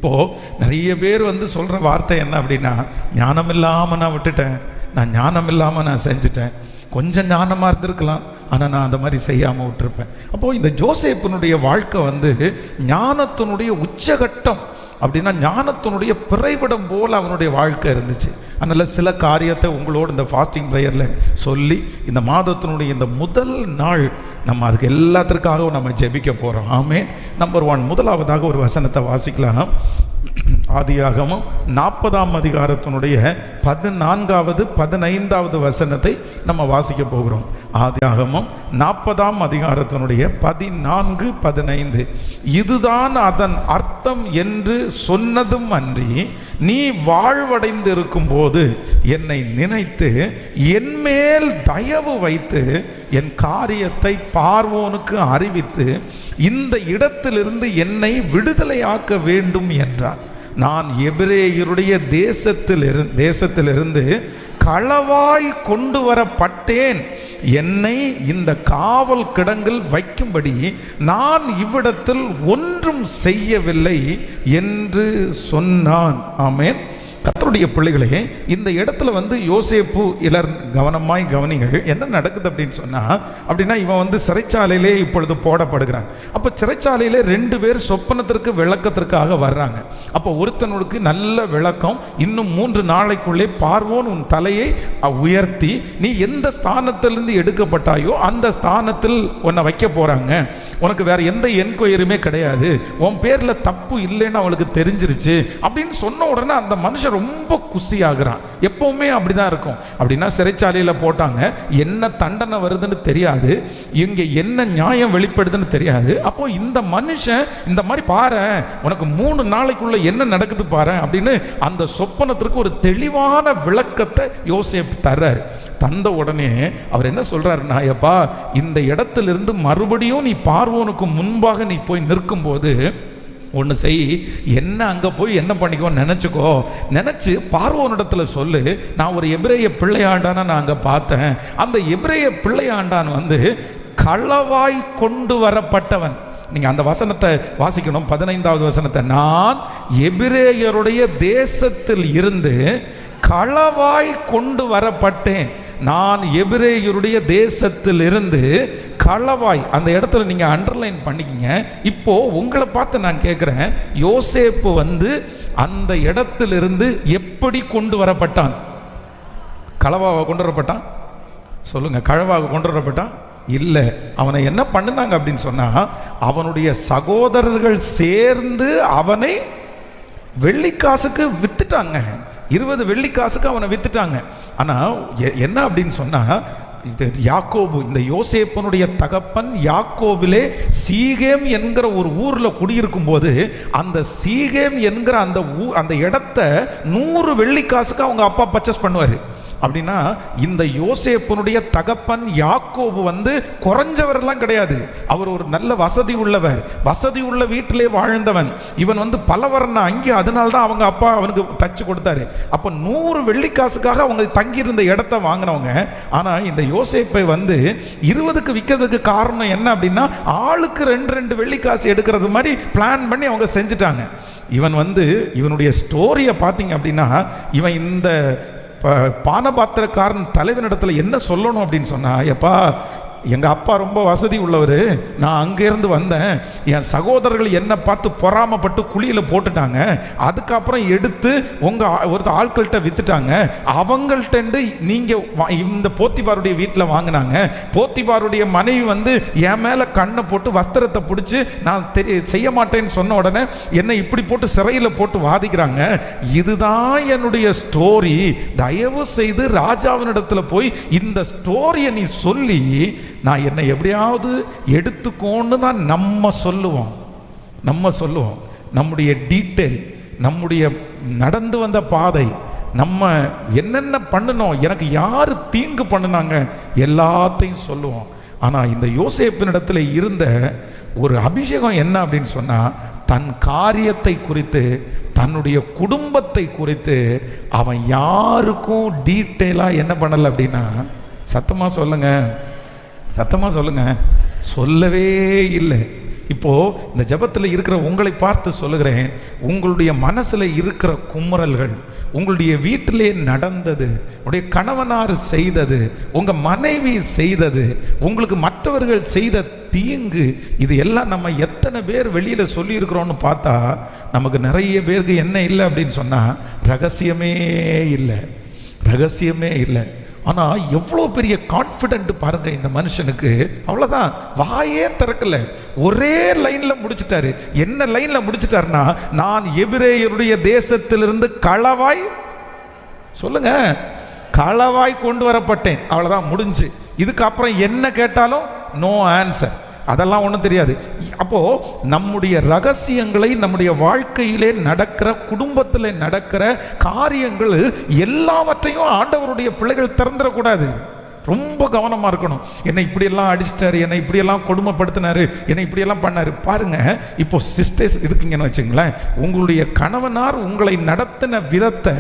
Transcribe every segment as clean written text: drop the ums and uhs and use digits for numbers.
இப்போது நிறைய பேர் சொல்கிற வார்த்தை என்ன அப்படின்னா, ஞானம் இல்லாமல் நான் விட்டுட்டேன், நான் ஞானம் இல்லாமல் நான் செஞ்சுட்டேன், கொஞ்சம் ஞானமாக இருந்திருக்கலாம், ஆனால் நான் அந்த மாதிரி செய்யாமல் விட்டுருப்பேன். அப்போது இந்த ஜோசேப்பினுடைய வாழ்க்கை ஞானத்தினுடைய உச்சகட்டம் அப்படின்னா ஞானத்தினுடைய பிறைவிடம் போல் அவனுடைய வாழ்க்கை இருந்துச்சு. அதனால் சில காரியத்தை உங்களோடு இந்த ஃபாஸ்டிங் ப்ரேயரில் சொல்லி இந்த மாதத்தினுடைய இந்த முதல் நாள் நம்ம அதுக்கு எல்லாத்திற்காகவும் நம்ம ஜெபிக்க போகிறோம். ஆமென். நம்பர் 1, முதலாவதாக ஒரு வசனத்தை வாசிக்கலாம். ஆதியாகமம் 40ஆம் அதிகாரத்தினுடைய 14வது 15வது வசனத்தை நம்ம வாசிக்க போகிறோம். ஆதியாகமம் 40ஆம் அதிகாரத்தினுடைய 14, 15. இதுதான் அதன் அர்த்தம் என்று சொன்னதும் அன்றி, நீ வாழ்வடைந்து இருக்கும் போது என்னை நினைத்து என் மேல் தயவு வைத்து என் காரியத்தை பார்வோனுக்கு அறிவித்து இந்த இடத்திலிருந்து என்னை விடுதலையாக்க வேண்டும் என்றார். நான் எபிரேயருடைய தேசத்திலிருந்து களவாய் கொண்டு வரப்பட்டேன். என்னை இந்த காவல் கிடங்கில் வைக்கும்படி நான் இவ்விடத்தில் ஒன்றும் செய்யவில்லை என்று சொன்னான். ஆமென். கர்த்தருடைய பிள்ளைகளே, இந்த இடத்துல யோசேப்பு கவனமாய் கவனிகள். என்ன நடக்குது அப்படின்னு சொன்னால், அப்படின்னா இவன் சிறைச்சாலையிலே இப்பொழுது போடப்படுகிறான். அப்போ சிறைச்சாலையிலே 2 பேர் சொப்பனத்திற்கு விளக்கத்திற்காக வர்றாங்க. அப்போ ஒருத்தனுக்கு நல்ல விளக்கம், இன்னும் 3 நாளைக்குள்ளே பார்வோன் உன் தலையை உயர்த்தி நீ எந்த ஸ்தானத்திலிருந்து எடுக்கப்பட்டாயோ அந்த ஸ்தானத்தில் உன்னை வைக்க போகிறாங்க, உனக்கு வேற எந்த என்கொயரியுமே கிடையாது, உன் பேரில் தப்பு இல்லைன்னு அவளுக்கு தெரிஞ்சிருச்சு அப்படின்னு சொன்ன உடனே அந்த மனுஷன் ரொம்ப குசி ஆகுறான். எப்பவுமே அப்படிதான் இருக்கும். அப்படின்னா சிறைச்சாலையில் போட்டாங்க, என்ன தண்டனை வருதுன்னு தெரியாது, இங்க என்ன நியாயம் வெளிப்படுதுன்னு தெரியாது. அப்போ இந்த மனுஷன் இந்த மாதிரி பாரு, உனக்கு 3 நாளைக்குள்ள என்ன நடக்குது பாரு அப்படின்னு அந்த சொப்பனத்திற்கு ஒரு தெளிவான விளக்கத்தை யோசேப்பு தர்றாரு. தந்த உடனே அவர் என்ன சொல்றாருன்னா, ஐயப்பா, இந்த இடத்திலிருந்து மறுபடியும் நீ பார்வோனுக்கு முன்பாக நீ போய் நிற்கும் போது ஒன்று செய், என்ன அங்கே போய் என்ன பண்ணிக்கோ நினச்சிக்கோ, நினச்சி பார்வோனிடத்துல சொல்லு, நான் ஒரு எபிரேய பிள்ளையாண்டான நான் அங்கே பார்த்தேன், அந்த எபிரேய பிள்ளையாண்டான் களவாய் கொண்டு வரப்பட்டவன். நீங்கள் அந்த வசனத்தை வாசிக்கணும், 15வது வசனத்தை. நான் எபிரேயருடைய தேசத்தில் இருந்து களவாய் கொண்டு வரப்பட்டேன். நான் எபிரேயருடைய தேசத்தில் இருந்து களவாய், அந்த இடத்துல நீங்கள் அண்டர்லைன் பண்ணிக்கிங்க. இப்போ உங்களை பார்த்து நான் கேட்குறேன், யோசேப்பு அந்த இடத்திலிருந்து எப்படி கொண்டு வரப்பட்டான்? களவாக கொண்டு வரப்பட்டான்? சொல்லுங்க, களவாக கொண்டு வரப்பட்டான்? இல்லை. அவனை என்ன பண்ணினாங்க அப்படின்னு சொன்னால், அவனுடைய சகோதரர்கள் சேர்ந்து அவனை வெள்ளிக்காசுக்கு வித்துட்டாங்க. 20 வெள்ளிக்காசுக்கு அவனை வித்துட்டாங்க. ஆனால் என்ன அப்படின்னு சொன்னால், யாக்கோபு, இந்த யோசேப்பனுடைய தகப்பன் யாக்கோபிலே சீகேம் என்கிற ஒரு ஊரில் குடியிருக்கும் போது அந்த சீகேம் என்கிற அந்த இடத்த 100 வெள்ளிக்காசுக்கு அவங்க அப்பா பர்ச்சேஸ் பண்ணுவார். அப்படின்னா இந்த யோசேப்பனுடைய தகப்பன் யாக்கோபு குறைஞ்சவரெல்லாம் கிடையாது. அவர் ஒரு நல்ல வசதி உள்ளவர், வசதி உள்ள வீட்டிலே வாழ்ந்தவன். இவன் பலவர்ண அங்கே, அதனால்தான் அவங்க அப்பா அவனுக்கு தச்சு கொடுத்தாரு. அப்போ 100 வெள்ளிக்காசுக்காக அவங்க தங்கியிருந்த இடத்த வாங்கினவங்க. ஆனால் இந்த யோசேப்பை 20க்கு விற்கிறதுக்கு காரணம் என்ன அப்படின்னா, ஆளுக்கு 2 வெள்ளிக்காசு எடுக்கிறது மாதிரி பிளான் பண்ணி அவங்க செஞ்சுட்டாங்க. இவன் இவனுடைய ஸ்டோரியை பார்த்தீங்க அப்படின்னா, இவன் இந்த பானபாத்திரக்காரன் தலைவனிடத்தில் என்ன சொல்லணும் அப்படின்னு சொன்னா, எப்பா, எங்கள் அப்பா ரொம்ப வசதி உள்ளவர், நான் அங்கேருந்து வந்தேன், என் சகோதரர்கள் என்னை பார்த்து பொறாமப்பட்டு குழியில் போட்டுட்டாங்க, அதுக்கப்புறம் எடுத்து ஒரு ஆட்கள்கிட்ட விற்றுட்டாங்க, அவங்கள்ட்ட நீங்கள் இந்த போத்திபாருடைய வீட்டில் வாங்கினாங்க. போத்திபாருடைய மனைவி என் மேலே கண்ணை போட்டு வஸ்திரத்தை பிடிச்சி நான் செய்ய மாட்டேன்னு சொன்ன உடனே என்னை இப்படி போட்டு சிறையில் போட்டு வாதிக்கிறாங்க. இதுதான் என்னுடைய ஸ்டோரி. தயவு செய்து ராஜாவினிடத்தில் போய் இந்த ஸ்டோரியை நீ சொல்லி நான் என்னை எப்படியாவது எடுத்துக்கோன்னு தான் நம்ம சொல்லுவோம். நம்முடைய டீட்டெயில், நம்முடைய நடந்து வந்த பாதை, நம்ம என்னென்ன பண்ணணும், எனக்கு யார் தீங்கு பண்ணினாங்க, எல்லாத்தையும் சொல்லுவோம். ஆனால் இந்த யோசேப்பினிடத்தில் இருந்த ஒரு அபிஷேகம் என்ன அப்படின்னு சொன்னால், தன் காரியத்தை குறித்து, தன்னுடைய குடும்பத்தை குறித்து அவன் யாருக்கும் டீட்டெயிலாக என்ன பண்ணலை அப்படின்னா, சத்தமாக சொல்லுங்க, சொல்லவே இல்லை. இப்போ இந்த ஜெபத்தில் இருக்கிற உங்களை பார்த்து சொல்லுகிறேன், உங்களுடைய மனசுல இருக்கிற குமுறல்கள், உங்களுடைய வீட்டிலே நடந்தது, உங்களுடைய கணவனார் செய்தது, உங்க மனைவி செய்தது, உங்களுக்கு மற்றவர்கள் செய்த தீங்கு, இது எல்லாம் நம்ம எத்தனை பேர் வெளியில சொல்லி இருக்கிறோம்னு பார்த்தா நமக்கு நிறைய பேருக்கு என்ன இல்லை அப்படின்னு சொன்னா ரகசியமே இல்லை, ரகசியமே இல்லை. ஆனால் எவ்வளோ பெரிய கான்ஃபிடென்ட் பாருங்க இந்த மனுஷனுக்கு. அவ்வளோதான், வாயே திறக்கல, ஒரே லைனில் முடிச்சிட்டாரு. என்ன லைனில் முடிச்சிட்டாருன்னா, நான் எபிரேயருடைய தேசத்திலிருந்து களவாய், சொல்லுங்க, களவாய் கொண்டு வரப்பட்டேன். அவ்வளோதான், முடிஞ்சு. இதுக்கப்புறம் என்ன கேட்டாலும் நோ ஆன்சர், அதெல்லாம் ஒன்றும் தெரியாது. அப்போது நம்முடைய ரகசியங்களை, நம்முடைய வாழ்க்கையிலே நடக்கிற, குடும்பத்தில் நடக்கிற காரியங்கள் எல்லாவற்றையும் ஆண்டவருடைய பிள்ளைகள் திறந்துடக்கூடாது. ரொம்ப கவனமாக இருக்கணும். என்னை இப்படியெல்லாம் அடிச்சிட்டாரு, என்னை இப்படியெல்லாம் கொடுமைப்படுத்தினாரு, என்னை இப்படியெல்லாம் பண்ணாரு. பாருங்க, இப்போ சிஸ்டர்ஸ் இருக்கீங்கன்னு வச்சுங்களேன், உங்களுடைய கணவனார் உங்களை நடத்தின விதத்தை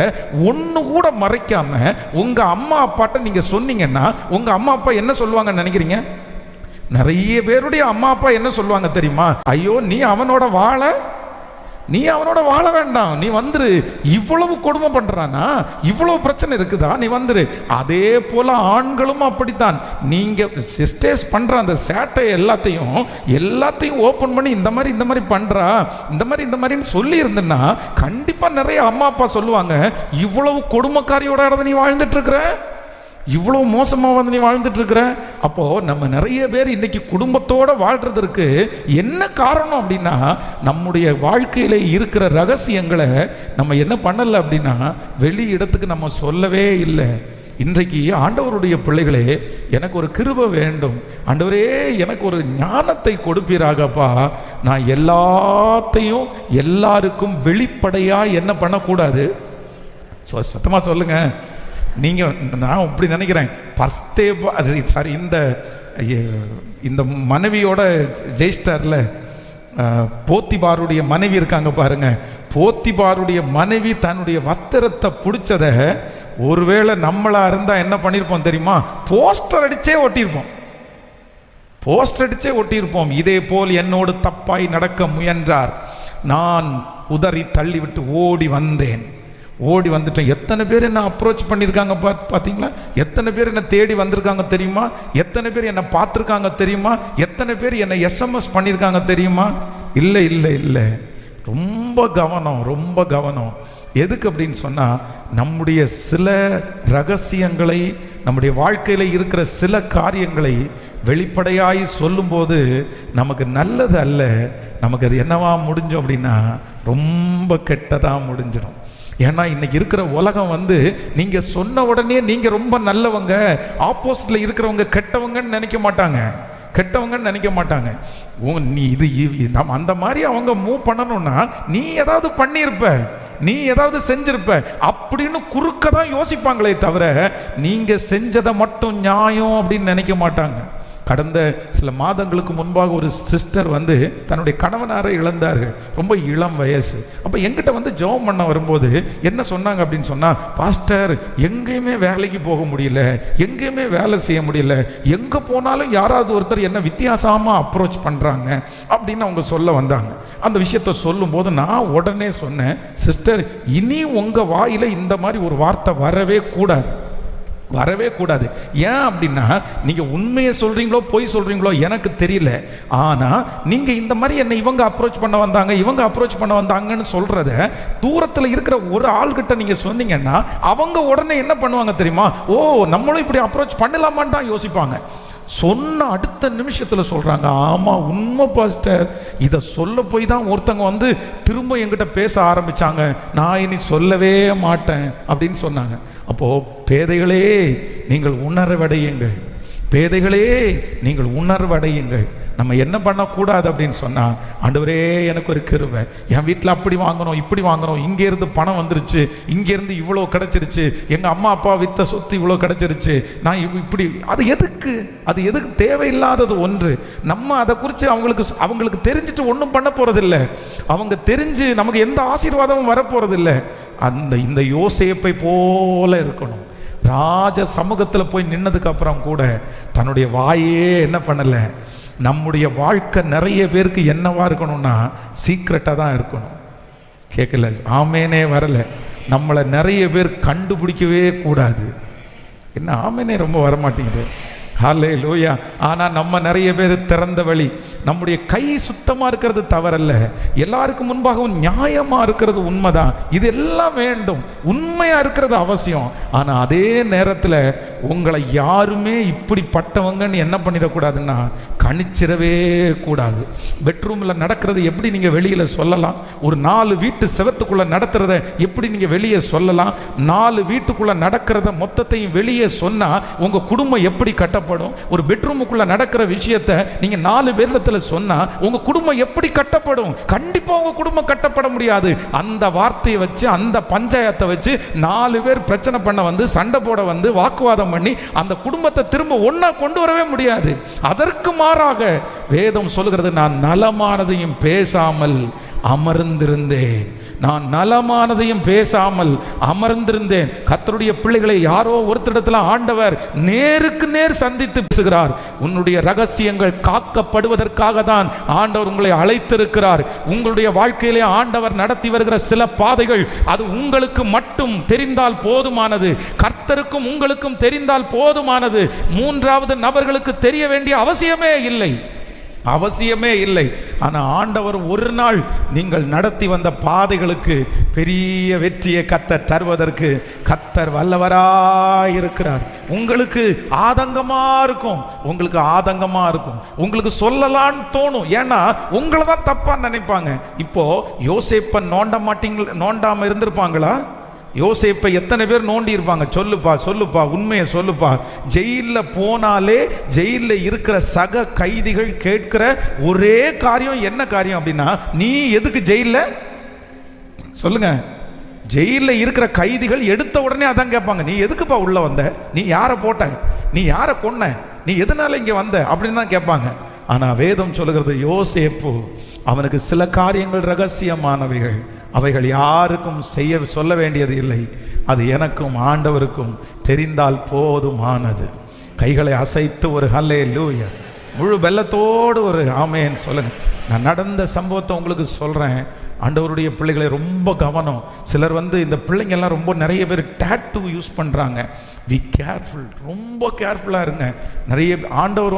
ஒன்று கூட மறைக்காம உங்கள் அம்மா அப்பாட்ட நீங்கள் சொன்னீங்கன்னா உங்கள் அம்மா அப்பா என்ன சொல்லுவாங்கன்னு நினைக்கிறீங்க? நிறைய பேருடைய அம்மா அப்பா என்ன சொல்லுவாங்க தெரியுமா? ஐயோ, நீ அவனோட வாழ வேண்டாம், நீ வந்துரு. இவ்வளவு கொடுமை பண்றானா, இவ்வளவு பிரச்சனை இருக்குதா, நீ வந்துரு. அதே போல ஆண்களும் அப்படித்தான். நீங்க சிஸ்டர்ஸ் பண்ற அந்த சேட்டை எல்லாத்தையும் ஓபன் பண்ணி இந்த மாதிரி பண்றா, இந்த மாதிரின்னு சொல்லி இருந்தேன்னா கண்டிப்பா நிறைய அம்மா அப்பா சொல்லுவாங்க, இவ்வளவு கொடுமைக்காரியோட நீ வாழ்ந்துட்டு இருக்கிற, இவ்வளவு மோசமாக வந்து நீ வாழ்ந்துட்டு இருக்கிற. அப்போ நம்ம நிறைய பேர் இன்னைக்கு குடும்பத்தோட வாழ்றதற்கு என்ன காரணம் அப்படின்னா, நம்முடைய வாழ்க்கையில இருக்கிற ரகசியங்களை நம்ம என்ன பண்ணல அப்படின்னா வெளி இடத்துக்கு நம்ம சொல்லவே இல்லை. இன்றைக்கு ஆண்டவருடைய பிள்ளைகளே, எனக்கு ஒரு கிருபை வேண்டும் ஆண்டவரே, எனக்கு ஒரு ஞானத்தை கொடுப்பீராகப்பா. நான் எல்லாத்தையும் எல்லாருக்கும் வெளிப்படையா என்ன பண்ணக்கூடாது, சத்தமா சொல்லுங்க. நீங்கள், நான் இப்படி நினைக்கிறேன், சாரி, இந்த மனைவியோட ஜெயிஸ்டார்ல போத்திபாருடைய மனைவி இருக்காங்க பாருங்க. போத்திபாருடைய மனைவி தன்னுடைய வஸ்திரத்தை பிடிச்சத ஒருவேளை நம்மளா இருந்தா என்ன பண்ணியிருப்போம் தெரியுமா? போஸ்டர் அடிச்சே ஒட்டியிருப்போம். இதே போல் என்னோடு தப்பாய் நடக்க முயன்றார், நான் உதறி தள்ளிவிட்டு ஓடி வந்துட்டேன். எத்தனை பேர் என்ன அப்ரோச் பண்ணியிருக்காங்க பார்த்தீங்களா? எத்தனை பேர் என்ன தேடி வந்திருக்காங்க தெரியுமா? எத்தனை பேர் என்ன பார்த்துருக்காங்க தெரியுமா? எத்தனை பேர் என்னை SMS பண்ணியிருக்காங்க தெரியுமா? இல்லை. ரொம்ப கவனம். எதுக்கு அப்படின்னு சொன்னால், நம்முடைய சில ரகசியங்களை, நம்முடைய வாழ்க்கையில் இருக்கிற சில காரியங்களை வெளிப்படையாய் சொல்லும்போது நமக்கு நல்லது அல்ல. நமக்கு அது என்னவா முடிஞ்சோம் அப்படின்னா ரொம்ப கெட்டதாக முடிஞ்சிடும். ஏன்னா இன்னைக்கு இருக்கிற உலகம் நீங்க சொன்ன உடனே நீங்க ரொம்ப நல்லவங்க, ஆப்போசிட்ல இருக்கிறவங்க கெட்டவங்கன்னு நினைக்க மாட்டாங்க. நீ அந்த மாதிரி அவங்க மூவ் பண்ணணும்னா நீ ஏதாவது பண்ணியிருப்ப, நீ ஏதாவது செஞ்சிருப்ப அப்படின்னு குறுக்க தான் யோசிப்பாங்களே தவிர நீங்க செஞ்சதை மட்டும் நியாயம் அப்படின்னு நினைக்க மாட்டாங்க. கடந்த சில மாதங்களுக்கு முன்பாக ஒரு சிஸ்டர் தன்னுடைய கணவனாரை இழந்தார்கள், ரொம்ப இளம் வயசு. அப்போ எங்கிட்ட ஜெபம் பண்ண வரும்போது என்ன சொன்னாங்க அப்படின்னு சொன்னால், பாஸ்டர், எங்கேயுமே வேலைக்கு போக முடியல, எங்கேயுமே வேலை செய்ய முடியல, எங்கே போனாலும் யாராவது ஒருத்தர் என்ன வித்தியாசமாக அப்ரோச் பண்ணுறாங்க அப்படின்னு அவங்க சொல்ல வந்தாங்க. அந்த விஷயத்தை சொல்லும்போது நான் உடனே சொன்னேன், சிஸ்டர், இனி உங்கள் வாயில் இந்த மாதிரி ஒரு வார்த்தை வரவே கூடாது. ஏன் அப்படின்னா, நீங்க உண்மையை சொல்றீங்களோ பொய் சொல்றீங்களோ எனக்கு தெரியல, ஆனா நீங்க இந்த மாதிரி என்னை இவங்க அப்ரோச் பண்ண வந்தாங்கன்னு சொல்றத தூரத்தில் இருக்கிற ஒரு ஆள்கிட்ட நீங்க சொன்னீங்கன்னா அவங்க உடனே என்ன பண்ணுவாங்க தெரியுமா? ஓ, நம்மளும் இப்படி அப்ரோச் பண்ணலாமான்னு தான் யோசிப்பாங்க. சொன்ன அடுத்த நிமிஷத்தில் சொல்றாங்க, ஆமா உண்மை பாஸ்டர், இதை சொல்ல போய் தான் ஒருத்தங்க திரும்ப என்கிட்ட பேச ஆரம்பிச்சாங்க, நான் இனி சொல்லவே மாட்டேன் அப்படின்னு சொன்னாங்க. அப்போ பேதைகளே நீங்கள் உணர்வடையுங்கள். நம்ம என்ன பண்ணக்கூடாது அப்படின்னு சொன்னால், ஆண்டவரே எனக்கு ஒரு கிருபை, என் வீட்டில் அப்படி வாங்கணும் இப்படி வாங்கணும், இங்கேருந்து பணம் வந்துருச்சு, இங்கேருந்து இவ்வளோ கிடச்சிருச்சு, எங்கள் அம்மா அப்பா வித்த சொத்து இவ்வளோ கிடச்சிருச்சு, நான் இப்படி, அது எதுக்கு தேவையில்லாதது ஒன்று. நம்ம அதை குறித்து அவங்களுக்கு தெரிஞ்சுட்டு ஒன்றும் பண்ண போகிறதில்ல, அவங்க தெரிஞ்சு நமக்கு எந்த ஆசீர்வாதமும் வரப்போகிறதில்ல. இந்த யோசேப்பை போல இருக்கணும். ராஜ சமூகத்தில் போய் நின்னதுக்கு அப்புறம் கூட தன்னுடைய வாயே என்ன பண்ணலை, நம்முடைய வாழ்க்கை நிறைய பேருக்கு என்னவா இருக்கணும்னா சீக்ரெட்டாக தான் இருக்கணும். கேட்கல, ஆமேனே வரலை. நம்மளை நிறைய பேர் கண்டுபிடிக்கவே கூடாது. என்ன ஆமேனே ரொம்ப வரமாட்டேங்குது. ஹல்லேலூயா. ஆனால் நம்ம நிறைய பேர் திறந்த வழி. நம்முடைய கை சுத்தமாக இருக்கிறது தவறல்ல, எல்லாருக்கும் முன்பாகவும் நியாயமாக இருக்கிறது உண்மைதான். இது எல்லாம் வேண்டும், உண்மையாக இருக்கிறது அவசியம். ஆனால் அதே நேரத்தில் உங்களை யாருமே இப்படிப்பட்டவங்கன்னு என்ன பண்ணிடக்கூடாதுன்னா கணிச்சிடவே கூடாது. பெட்ரூமில் நடக்கிறது எப்படி நீங்கள் வெளியில் சொல்லலாம்? ஒரு 4 வீட்டு செவத்துக்குள்ளே நடத்துறத எப்படி நீங்கள் வெளியே சொல்லலாம்? 4 வீட்டுக்குள்ளே நடக்கிறத மொத்தத்தையும் வெளியே சொன்னால் உங்கள் குடும்பம் எப்படி கட்டப்படும்? ஒரு பெட்ரூமுக்குள்ள நடக்கிற விஷயத்தை நீங்க 4 பேர்ல சொன்னா உங்க குடும்பம் எப்படி கட்டப்படும்? கண்டிப்பா உங்க குடும்பம் கட்டப்பட முடியாது. அந்த வார்த்தையை வச்சு, அந்த பஞ்சாயத்தை வச்சு 4 பேர் பிரச்சனை பண்ண வந்து, சண்டை போட வந்து, வாக்குவாதம் பண்ணி அந்த குடும்பத்தை திரும்ப ஒன்னா கொண்டு வரவே முடியாது. அதற்கு மாறாக வேதம் சொல்லுகிறது, நான் நலமானதையும் பேசாமல் அமர்ந்திருந்தேன். நான் நலமானதையும் பேசாமல் அமர்ந்திருந்தேன். கர்த்தருடைய பிள்ளைகளை யாரோ ஒருத்தரிடத்துல ஆண்டவர் நேருக்கு நேர் சந்தித்து பேசுகிறார். உன்னுடைய ரகசியங்கள் காக்கப்படுவதற்காக தான் ஆண்டவர் உங்களை அழைத்திருக்கிறார். உங்களுடைய வாழ்க்கையிலே ஆண்டவர் நடத்தி வருகிற சில பாதைகள் அது உங்களுக்கு மட்டும் தெரிந்தால் போதுமானது. கர்த்தருக்கும் உங்களுக்கும் தெரிந்தால் போதுமானது. 3வது நபர்களுக்கு தெரிய வேண்டிய அவசியமே இல்லை, அவசியமே இல்லை. ஆனால் ஆண்டவர் ஒரு நாள் நீங்கள் நடத்தி வந்த பாதைகளுக்கு பெரிய வெற்றியை கர்த்தர் தருவதற்கு கர்த்தர் வல்லவராயிருக்கிறார். உங்களுக்கு ஆதங்கமாக இருக்கும், உங்களுக்கு ஆதங்கமாக இருக்கும், உங்களுக்கு சொல்லலான்னு தோணும். ஏன்னா உங்களை தான் தப்பாக நினைப்பாங்க. இப்போ யோசேப்பை நோண்டாமல் இருந்திருப்பாங்களா? யோசேப்பை எத்தனை பேர் நோண்டி இருப்பாங்க? சொல்லுப்பா சொல்லுப்பா, உண்மையை சொல்லுப்பா. ஜெயிலில் போனாலே ஜெயிலில் இருக்கிற சக கைதிகள் கேட்கிற ஒரே காரியம் என்ன காரியம் அப்படின்னா, நீ எதுக்கு ஜெயிலில்? சொல்லுங்க. ஜெயிலில் இருக்கிற கைதிகள் எடுத்த உடனே அதான் கேட்பாங்க, நீ எதுக்குப்பா உள்ள வந்த? நீ யாரை போட்ட? நீ யாரை கொன்ன? நீ எதனால இங்கே வந்த? அப்படின்னு தான் கேட்பாங்க. ஆனால் வேதம் சொல்லுகிறது, யோசேப்பு அவனுக்கு சில காரியங்கள் ரகசியமானவைகள், அவைகள் யாருக்கும் சொல்ல வேண்டியது இல்லை. அது எனக்கும் ஆண்டவருக்கும் தெரிந்தால் போதுமானது. கைகளை அசைத்து ஒரு ஹல்லேலூயா, முழு பெல்லத்தோடு ஒரு ஆமேன் சொல்லுங்க. நான் நடந்த சம்பவத்தை உங்களுக்கு சொல்கிறேன். ஆண்டவருடைய பிள்ளைகளை ரொம்ப கவனம். சிலர் இந்த பிள்ளைங்கள்லாம் ரொம்ப நிறைய பேர் டாட்டூ யூஸ் பண்ணுறாங்க. பி கேர்ஃபுல், ரொம்ப கேர்ஃபுல்லாக இருங்க. நிறைய ஆண்டவர்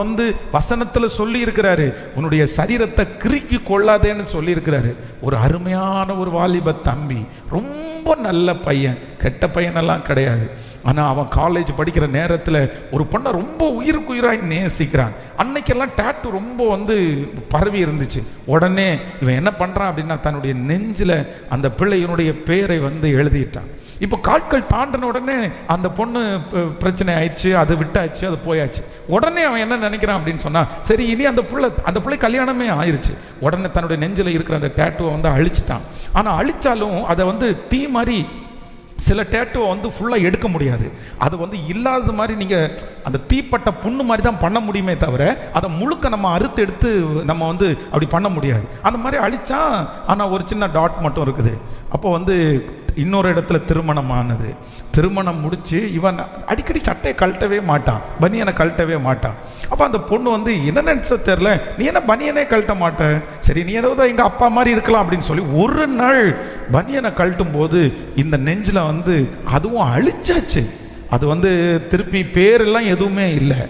வசனத்தில் சொல்லி இருக்கிறாரு, உன்னுடைய சரீரத்தை கிறுக்கி கொள்ளாதேன்னு சொல்லி இருக்கிறாரு. ஒரு அருமையான ஒரு வாலிப தம்பி, ரொம்ப நல்ல பையன், கெட்ட பையனெல்லாம் கிடையாது. ஆனால் அவன் காலேஜ் படிக்கிற நேரத்தில் ஒரு பொண்ணை ரொம்ப உயிருக்குயிராய் நேசிக்கிறான். அன்னைக்கெல்லாம் டாட்டூ ரொம்ப பரவி இருந்துச்சு. உடனே இவன் என்ன பண்ணுறான் அப்படின்னா, தன்னுடைய நெஞ்சில் அந்த பிள்ளையினுடைய பேரை எழுதிட்டான். இப்போ காட்கள் தாண்டின உடனே அந்த பொண்ணு பிரச்சனை ஆயிடுச்சு, அது விட்டாச்சு, அது போயாச்சு. உடனே அவன் என்ன நினைக்கிறான் அப்படின்னு சொன்னா, சரி இனி அந்த பிள்ளை கல்யாணமே ஆயிடுச்சு. உடனே தன்னுடைய நெஞ்சில் இருக்கிற அந்த டேட்டுவை அழிச்சிட்டான். ஆனால் அழிச்சாலும் அதை தீ மாதிரி சில டேட்டுவை ஃபுல்லாக எடுக்க முடியாது. அது இல்லாத மாதிரி நீங்கள் அந்த தீப்பட்ட புண்ணு மாதிரி தான் பண்ண முடியுமே தவிர அதை முழுக்க நம்ம அறுத்து எடுத்து நம்ம அப்படி பண்ண முடியாது. அந்த மாதிரி அழிச்சான். ஆனால் ஒரு சின்ன டாட் மட்டும் இருக்குது. அப்போ இன்னொரு இடத்துல திருமணமானது. திருமணம் முடிச்சு இவன் அடிக்கடி சட்டையை கழட்டவே மாட்டான், பனியனை கழட்டவே மாட்டான். அப்போ அந்த பொண்ணு என்ன நினச்ச தெரில, நீ என்ன பனியனே கழட்ட மாட்ட, சரி நீ ஏதாவது எங்கள் அப்பா மாதிரி இருக்கலாம் அப்படின்னு சொல்லி ஒரு நாள் பனியனை கழட்டும் போது இந்த நெஞ்சில் அதுவும் அழிச்சாச்சு. அது திருப்பி பேரெல்லாம் எதுவுமே இல்லை.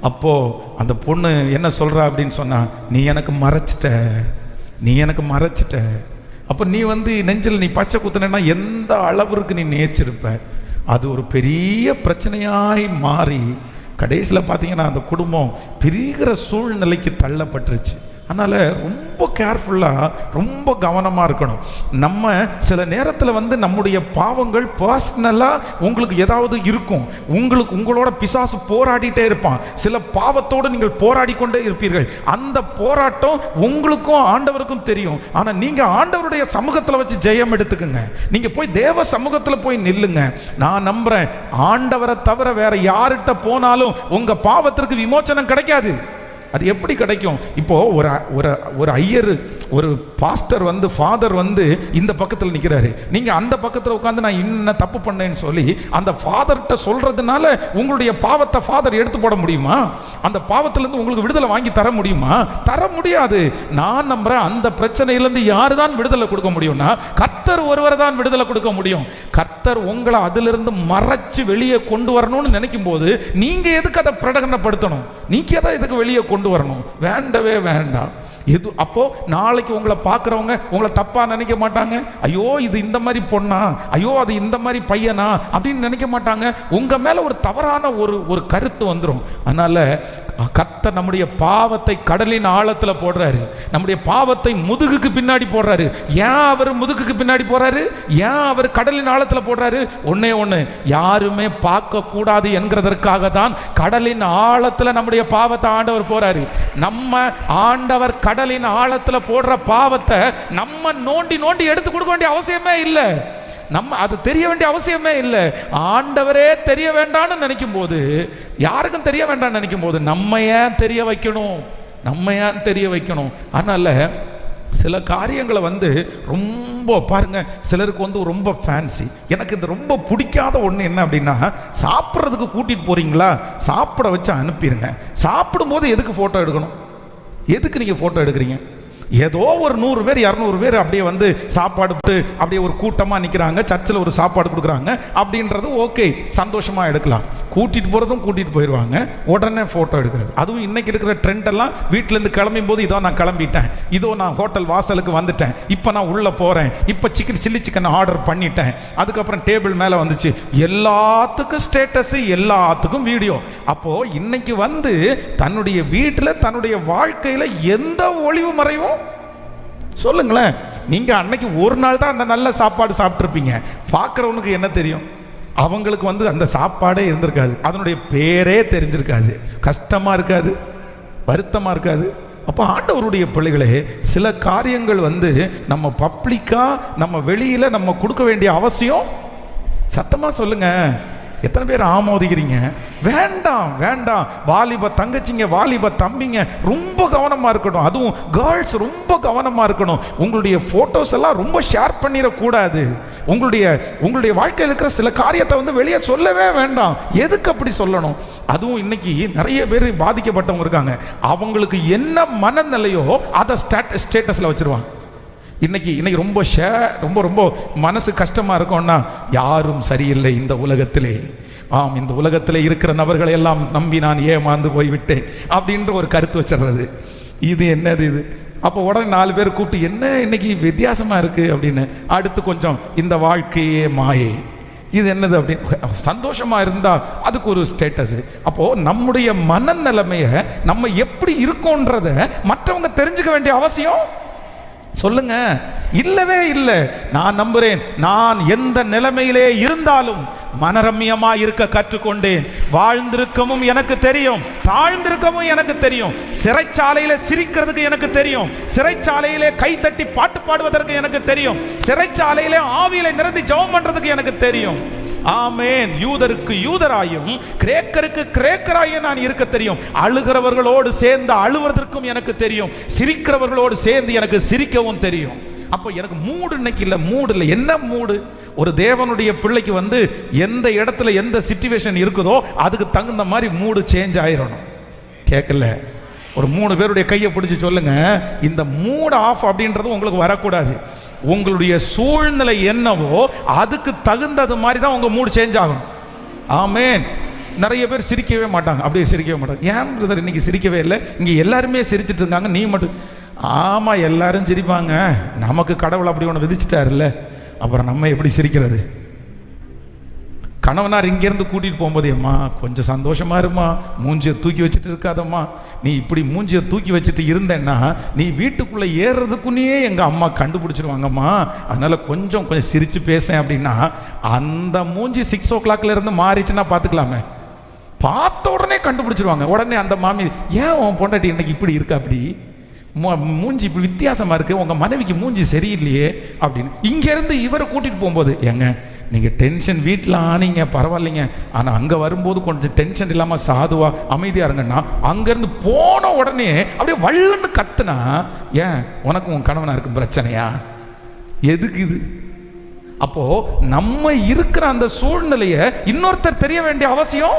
அப்போது அந்த பொண்ணு என்ன சொல்கிறா அப்படின்னு சொன்னால், நீ எனக்கு மறைச்சிட்ட, நீ எனக்கு மறைச்சிட்ட. அப்போ நீ நெஞ்சில் நீ பச்சை குத்துனா எந்த அளவிற்கு நீ நேச்சிருப்ப. அது ஒரு பெரிய பிரச்சனையாய் மாறி கடைசியில் பார்த்தீங்கன்னா அந்த குடும்பம் பிரிகிற சூழ்நிலைக்கு தள்ளப்பட்டுருச்சு. அதனால் ரொம்ப கேர்ஃபுல்லாக, ரொம்ப கவனமாக இருக்கணும். நம்ம சில நேரத்தில் நம்முடைய பாவங்கள் பர்சனலாக உங்களுக்கு ஏதாவது இருக்கும். உங்களோட பிசாசு போராடிட்டே இருப்பான். சில பாவத்தோடு நீங்கள் போராடி கொண்டே இருப்பீர்கள். அந்த போராட்டம் உங்களுக்கும் ஆண்டவருக்கும் தெரியும். ஆனால் நீங்கள் ஆண்டவருடைய சமூகத்தில் வச்சு ஜெயம் எடுத்துக்குங்க. நீங்கள் போய் தேவ சமூகத்தில் போய் நில்லுங்க. நான் நம்புகிறேன், ஆண்டவரை தவிர வேற யார்கிட்ட போனாலும் உங்கள் பாவத்திற்கு விமோச்சனம் கிடைக்காது. அது எப்படி கிடைக்கும்? இப்போ ஒரு ஒரு ஒரு ஐயர், ஒரு பாஸ்டர் வந்து, ஃபாதர் வந்து இந்த பக்கத்தில் நிற்கிறாரு, நீங்கள் அந்த பக்கத்தில் உட்காந்து நான் இன்னும் தப்பு பண்ணேன்னு சொல்லி அந்த ஃபாதர்கிட்ட சொல்றதுனால உங்களுடைய பாவத்தை ஃபாதர் எடுத்து போட முடியுமா? அந்த பாவத்திலிருந்து உங்களுக்கு விடுதலை வாங்கி தர முடியுமா? தர முடியாது. நான் நம்புறேன், அந்த பிரச்சனையிலிருந்து யாரு தான் விடுதலை கொடுக்க முடியும்னா கர்த்தர் ஒருவர் தான் விடுதலை கொடுக்க முடியும். கர்த்தர் உங்களை அதிலிருந்து மறைச்சு வெளியே கொண்டு வரணும்னு நினைக்கும் போது நீங்க எதுக்கு அதை பிரகடனப்படுத்தணும்? நீங்க எதை இதுக்கு வெளியே கொண்டு வரணும்? வேண்டவே வேண்டாம். இது அப்போ நாளைக்கு உங்களை பார்க்குறவங்க உங்களை தப்பா நினைக்க மாட்டாங்க. ஐயோ இது இந்த மாதிரி பொண்ணா, ஐயோ அது இந்த மாதிரி பையனா அப்படின்னு நினைக்க மாட்டாங்க. உங்க மேல ஒரு தவறான ஒரு கருத்து வந்துடும். அதனால கர்த்தர் நம்முடைய பாவத்தை கடலின் ஆழத்துல போடுறாரு, நம்முடைய பாவத்தை முதுகுக்கு பின்னாடி போடுறாரு. ஏன் அவர் முதுகுக்கு பின்னாடி போறாரு? ஏன் அவர் கடலின் ஆழத்துல போடுறாரு? ஒன்னே ஒண்ணு, யாருமே பார்க்க கூடாது என்கிறதற்காக தான் கடலின் ஆழத்துல நம்முடைய பாவத்தை ஆண்டவர் போறாரு. நம்ம ஆண்டவர் கடலின் ஆழத்துல போடுற பாவத்தை நம்ம நோண்டி நோண்டி எடுத்து கொடுக்க வேண்டிய அவசியமே இல்லை. நம்ம அது தெரிய வேண்டிய அவசியமே இல்லை. ஆண்டவரே தெரிய வேண்டாம்னு நினைக்கும் போது, யாருக்கும் தெரிய வேண்டாம்னு நினைக்கும் போது நம்ம ஏன் தெரிய வைக்கணும்? நம்ம ஏன் தெரிய வைக்கணும்? அதனால சில காரியங்களை வந்து ரொம்ப பாருங்க, சிலருக்கு வந்து ரொம்ப ஃபேன்சி. எனக்கு இது ரொம்ப பிடிக்காத ஒன்று என்ன அப்படின்னா, சாப்பிட்றதுக்கு கூட்டிகிட்டு போறீங்களா, சாப்பிட வச்சு அனுப்பிடுங்க. சாப்பிடும்போது எதுக்கு ஃபோட்டோ எடுக்கணும்? எதுக்கு நீங்கள் ஃபோட்டோ எடுக்கிறீங்க? ஏதோ ஒரு 100 பேர் 200 பேர் அப்படியே வந்து சாப்பாடு அப்படியே ஒரு கூட்டமாக நிற்கிறாங்க, சர்ச்சில் ஒரு சாப்பாடு கொடுக்குறாங்க அப்படின்றது ஓகே, சந்தோஷமாக எடுக்கலாம். கூட்டிகிட்டு போகிறதும் கூட்டிகிட்டு போயிடுவாங்க, உடனே ஃபோட்டோ எடுக்கிறது. அதுவும் இன்றைக்கி இருக்கிற ட்ரெண்ட் எல்லாம், வீட்டிலேருந்து கிளம்பும் போது இதோ நான் கிளம்பிட்டேன், இதோ நான் ஹோட்டல் வாசலுக்கு வந்துட்டேன், இப்போ நான் உள்ளே போகிறேன், இப்போ சில்லி சிக்கன் ஆர்டர் பண்ணிட்டேன், அதுக்கப்புறம் டேபிள் மேலே வந்துச்சு, எல்லாத்துக்கும் ஸ்டேட்டஸு, எல்லாத்துக்கும் வீடியோ. அப்போது இன்னைக்கு வந்து தன்னுடைய வீட்டில் தன்னுடைய வாழ்க்கையில் எந்த ஒளிவு மறைவும் சொல்லுங்களேன். நீங்க அன்னைக்கு ஒரு நாள் தான் அந்த நல்ல சாப்பாடு சாப்பிட்ருப்பீங்க, பார்க்குறவனுக்கு என்ன தெரியும்? அவங்களுக்கு வந்து அந்த சாப்பாடே இருந்திருக்காது, அதனுடைய பேரே தெரிஞ்சிருக்காது, கஷ்டமா இருக்காது, வருத்தமா இருக்காது. அப்போ ஆண்டவருடைய பிள்ளைகளே, சில காரியங்கள் வந்து நம்ம பப்ளிக்கா நம்ம வெளியில நம்ம கொடுக்க வேண்டிய அவசியம், சத்தமா சொல்லுங்க, எத்தனை பேர் ஆமோதிக்கிறீங்க? வேண்டாம் வேண்டாம். வாலிப தங்கச்சிங்க, வாலிப தம்பிங்க ரொம்ப கவனமாக இருக்கணும். அதுவும் கேர்ள்ஸ் ரொம்ப கவனமாக இருக்கணும். உங்களுடைய ஃபோட்டோஸ் எல்லாம் ரொம்ப ஷேர் பண்ணிடக்கூடாது. உங்களுடைய வாழ்க்கையில் இருக்கிற சில காரியத்தை வந்து வெளியே சொல்லவே வேண்டாம். எதுக்கு அப்படி சொல்லணும்? அதுவும் இன்னைக்கு நிறைய பேர் பாதிக்கப்பட்டவங்க இருக்காங்க, அவங்களுக்கு என்ன மனநிலையோ அதை ஸ்டேட்டஸில் வச்சிருவாங்க. இன்னைக்கு ரொம்ப ரொம்ப மனசு கஷ்டமா இருக்கும்னா, யாரும் சரியில்லை இந்த உலகத்திலே, ஆம் இந்த உலகத்திலே இருக்கிற நபர்களை எல்லாம் நம்பி நான் ஏமாந்து போய்விட்டேன் அப்படின்ற ஒரு கருத்து வச்சிடுறது. இது என்னது இது? அப்போ உடனே 4 பேர் கூப்பிட்டு என்ன இன்னைக்கு வித்தியாசமா இருக்கு அப்படின்னு, அடுத்து கொஞ்சம் இந்த வாழ்க்கையே மாயே, இது என்னது அப்படின்னு சந்தோஷமா இருந்தா அதுக்கு ஒரு ஸ்டேட்டஸ். அப்போ நம்முடைய மனநிலைமையை நம்ம எப்படி இருக்கோன்றத மற்றவங்க தெரிஞ்சுக்க வேண்டிய அவசியம் சொல்லுங்க இல்லவே இல்லை. நான் நம்புறேன், நான் எந்த நிலைமையிலே இருந்தாலும் மனரம்யமா இருக்க கற்றுக்கொண்டேன். வாழ்ந்திருக்கவும் எனக்கு தெரியும், தாழ்ந்திருக்கவும் எனக்கு தெரியும். சிறைச்சாலையில சிரிக்கிறதுக்கு எனக்கு தெரியும், சிறைச்சாலையிலே கை தட்டி பாட்டு பாடுவதற்கு எனக்கு தெரியும், சிறைச்சாலையிலே ஆவியில நிரம்பி ஜெபம் பண்றதுக்கு எனக்கு தெரியும். ஆமென். யூதருக்கு யூதராயும் கிரேக்கருக்கு கிரேக்கராயும் நான் இருக்க தெரியும். அழுகிறவர்களோடு சேர்ந்து அழுவதற்கும் எனக்கு தெரியும், சிரிக்கிறவர்களோடு சேர்ந்து எனக்கு சிரிக்கவும் தெரியும். அப்போ எனக்கு மூடு இன்னைக்கு இல்லை, மூடு இல்லை. என்ன மூடு? ஒரு தேவனுடைய பிள்ளைக்கு வந்து எந்த இடத்துல எந்த சிச்சுவேஷன் இருக்குதோ அதுக்கு தகுந்த மாதிரி மூடு சேஞ்ச் ஆயிடணும். கேட்கல? ஒரு 3 பேருடைய கையை பிடிச்சி சொல்லுங்க, இந்த மூடு ஆஃப் அப்படின்றது உங்களுக்கு வரக்கூடாது. உங்களுடைய சூழ்நிலை என்னவோ அதுக்கு தகுந்தது மாதிரி தான் உங்க மூடு சேஞ்ச் ஆகும். ஆமென். நிறைய பேர் சிரிக்கவே மாட்டாங்க, அப்படியே சிரிக்கவே மாட்டாங்க. ஏன் பிரதர் இன்னைக்கு சிரிக்கவே இல்லை? இங்கே எல்லாருமே சிரிச்சிட்டு இருக்காங்க, நீ மட்டும்? ஆமாம், எல்லாரும் சிரிப்பாங்க. நமக்கு கடவுள் அப்படி ஒன்று விதிச்சிட்டாருல்ல, அப்புறம் நம்ம எப்படி சிரிக்கிறது? கணவனார் இங்கேருந்து கூட்டிகிட்டு போகும்போது, அம்மா கொஞ்சம் சந்தோஷமா இருமா, மூஞ்சியை தூக்கி வச்சுட்டு இருக்காதம்மா. நீ இப்படி மூஞ்சியை தூக்கி வச்சுட்டு இருந்தேன்னா நீ வீட்டுக்குள்ளே ஏறுறதுக்குன்னே எங்கள் அம்மா கண்டுபிடிச்சிருவாங்கம்மா, அதனால் கொஞ்சம் சிரித்து பேசேன் அப்படின்னா, அந்த மூஞ்சி 6 o'clock இருந்து மாறிச்சுன்னா பார்த்துக்கலாமே. பார்த்த உடனே கண்டுபிடிச்சிருவாங்க. உடனே அந்த மாமி, ஏன் உன் பொண்டாட்டி இன்னைக்கு இப்படி இருக்கா, அப்படி மூஞ்சி இப்படி வித்தியாசமாக இருக்குது, உங்கள் மனைவிக்கு மூஞ்சி சரியில்லையே அப்படின்னு. இங்கேருந்து இவரை கூட்டிகிட்டு போகும்போது, ஏங்க நீங்கள் டென்ஷன் வீட்டில் ஆனீங்க பரவாயில்லைங்க, ஆனால் அங்கே வரும்போது கொஞ்சம் டென்ஷன் இல்லாமல் சாதுவா அமைதியாக இருங்கன்னா, அங்கேருந்து போன உடனே அப்படியே வள்ளுன்னு கத்துனா, ஏன் உனக்கும் உன் கணவனா இருக்கும் பிரச்சனையா? எதுக்கு இது? அப்போ நம்ம இருக்கிற அந்த சூழ்நிலையை இன்னொருத்தர் தெரிய வேண்டிய அவசியம்,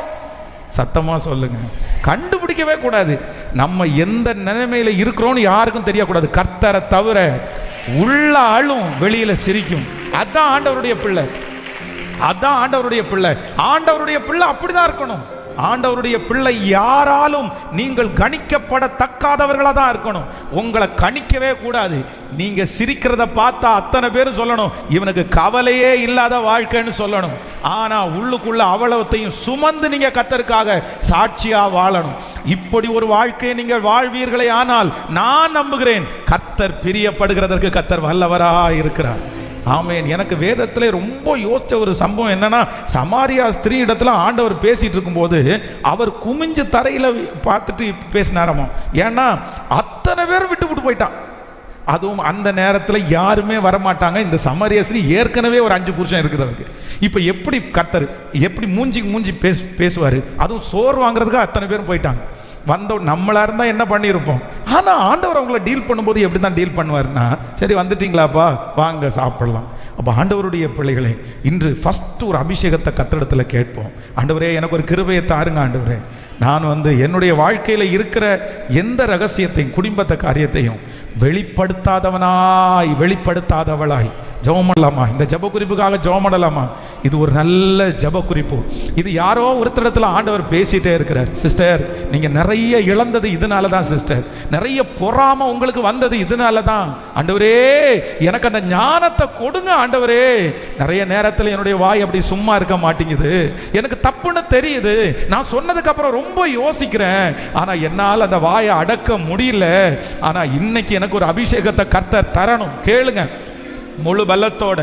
சத்தமா சொல்லுங்க, கண்டுபிடிக்கவே கூடாது. நம்ம எந்த நிலைமையில இருக்கிறோம்னு யாருக்கும் தெரியக்கூடாது, கர்த்தரை தவிர. உள்ள ஆளும் வெளியில சிரிக்கும். அதான் ஆண்டவருடைய பிள்ளை, அதான் ஆண்டவருடைய பிள்ளை. ஆண்டவருடைய பிள்ளை அப்படிதான் இருக்கணும். ஆண்டவருடைய பிள்ளை யாராலும் நீங்கள் கணிக்கப்படத்தக்காதவர்களாக தான் இருக்கணும். உங்களை கணிக்கவே கூடாது. நீங்க சிரிக்கிறத பார்த்தா அத்தனை பேரும் சொல்லணும், இவனுக்கு கவலையே இல்லாத வாழ்க்கைன்னு சொல்லணும். ஆனா உள்ளுக்குள்ள அவ்வளவுத்தையும் சுமந்து நீங்க கர்த்தருக்காக சாட்சியா வாழணும். இப்படி ஒரு வாழ்க்கையை நீங்கள் வாழ்வீர்களே ஆனால் நான் நம்புகிறேன், கர்த்தர் பிரியப்படுகிறதற்கு கர்த்தர் வல்லவரா இருக்கிறார். ஆமேன். எனக்கு வேதத்திலே ரொம்ப யோசிச்ச ஒரு சம்பவம் என்னன்னா, சமாரியா ஸ்திரீ இடத்துல ஆண்டவர் பேசிட்டு இருக்கும்போது அவர் குமிஞ்சு தரையில பார்த்துட்டு பேசினாராமா. ஏன்னா அத்தனை பேரும் விட்டு போயிட்டான். அதுவும் அந்த நேரத்தில் யாருமே வரமாட்டாங்க. இந்த சமாரியா ஸ்திரீ ஏற்கனவே ஒரு 5 புருஷன் இருக்குது அவருக்கு. இப்போ எப்படி கர்த்தர் எப்படி மூஞ்சிக்கு மூஞ்சி பேசுவார்? அதுவும் சோறு வாங்குறதுக்கு அத்தனை பேரும் போயிட்டாங்க. வந்த நம்மளா இருந்தால் என்ன பண்ணியிருப்போம்? ஆனால் ஆண்டவர் அவங்கள டீல் பண்ணும்போது எப்படி தான் டீல் பண்ணுவார்னா, சரி வந்துட்டீங்களாப்பா வாங்க சாப்பிடலாம். அப்போ ஆண்டவருடைய பிள்ளைகளே, இன்று ஃபஸ்ட்டு ஒரு அபிஷேகத்தை கர்த்தரிடத்தில் கேட்போம். ஆண்டவரே எனக்கு ஒரு கிருபையை தாருங்க ஆண்டவரே. நான் என்னுடைய வாழ்க்கையில் இருக்கிற எந்த ரகசியத்தையும் குடும்பத்த காரியத்தையும் வெளிப்படுத்தாதவளாய் ஜெபம் பண்ணலாமா? இந்த ஜெப குறிப்புக்காக ஜெபம் பண்ணலாமா? இது ஒரு நல்ல ஜெப குறிப்பு. இது யாரோ ஒருத்தரிடத்துல ஆண்டவர் பேசிட்டே இருக்கிறார். சிஸ்டர், நீங்க நிறைய இழந்தது இதனால தான் சிஸ்டர், நிறைய பொறாம உங்களுக்கு வந்தது இதனால தான். ஆண்டவரே எனக்கு அந்த ஞானத்தை கொடுங்க ஆண்டவரே. நிறைய நேரத்தில் என்னுடைய வாய் அப்படி சும்மா இருக்க மாட்டேங்குது, எனக்கு தப்புன்னு தெரியுது, நான் சொன்னதுக்கு அப்புறம் ரொம்ப யோசிக்கிறேன், ஆனா என்னால் அந்த வாயை அடக்க முடியல. ஆனா இன்னைக்கு எனக்கு ஒரு அபிஷேகத்தை கர்த்தர் தரணும். கேளுங்க, முழு பலத்தோட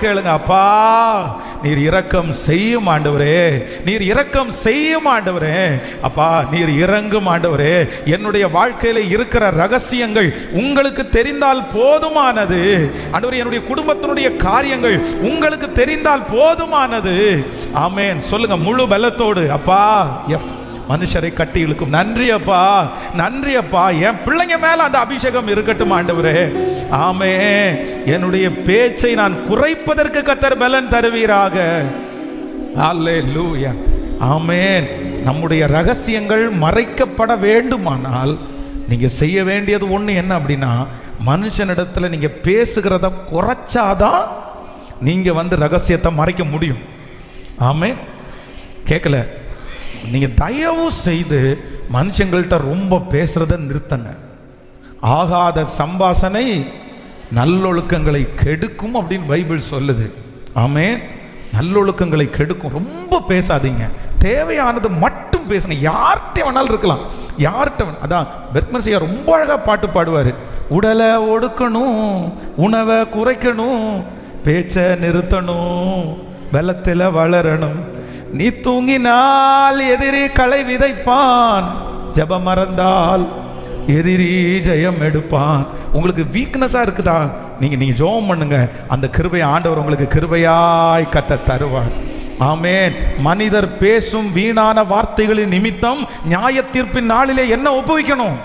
கேளுங்க. அப்பா நீர் இரக்கம் செய்யும் ஆண்டவரே, நீர் இரக்கம் செய்யும் ஆண்டவரே. அப்பா நீர் இறங்கும் ஆண்டவரே. என்னுடைய வாழ்க்கையில இருக்கிற ரகசியங்கள் உங்களுக்கு தெரிந்தால் போதுமானது ஆண்டவரே. என்னுடைய குடும்பத்தினுடைய காரியங்கள் உங்களுக்கு தெரிந்தால் போதுமானது. ஆமென். சொல்லுங்க முழு பலத்தோடு. அப்பா மனுஷரை கட்டி இழுக்கும். நன்றி அப்பா, நன்றி அப்பா. என் பிள்ளைங்க மேல அந்த அபிஷேகம் இருக்கட்டும் ஆண்டவரே. ஆமே. என்னுடைய பேச்சை நான் குறைப்பதற்கு கர்த்தர் பலன் தருவீராக. அல்லேலூயா. ஆமென். நம்முடைய ரகசியங்கள் மறைக்கப்பட வேண்டுமானால் நீங்க செய்ய வேண்டியது ஒண்ணு என்ன அப்படின்னா, மனுஷனிடத்துல நீங்க பேசுகிறத குறைச்சாதான் நீங்க ரகசியத்தை மறைக்க முடியும். ஆமென். கேட்கல? நீங்க தயவு செய்து மனுஷங்கள்கிட்ட ரொம்ப பேசுறத நிறுத்துங்க. ஆகாத சம்பாசனை நல்லொழுக்கங்களை கெடுக்கும் அப்படின்னு பைபிள் சொல்லுது. ஆமென். நல்லொழுக்கங்களை கெடுக்கும். ரொம்ப பேசாதீங்க, தேவையானது மட்டும் பேசுங்க. யார்கிட்ட வேணாலும் இருக்கலாம், யார்கிட்ட. அதான் பெர்க்மன்சியா ரொம்ப அழகா பாட்டு பாடுவார். உடலை ஒடுக்கணும், உணவை குறைக்கணும், பேச்ச நிறுத்தணும், பலத்தில் வளரணும். நீ தூங்கினால் எதிரி களை விதைப்பான், ஜெபம் மறந்தால் எதிரி ஜெயம் எடுப்பான். உங்களுக்கு வீக்னஸா இருக்குதா? நீங்க ஜெபம் பண்ணுங்க, அந்த கிருபை ஆண்டவர் உங்களுக்கு கிருபையாய் கத்த தருவார். ஆமென். மனிதர் பேசும் வீணான வார்த்தைகளின் நிமித்தம் நியாய தீர்ப்பின் நாளிலே என்ன ஒப்புவிக்கணும்?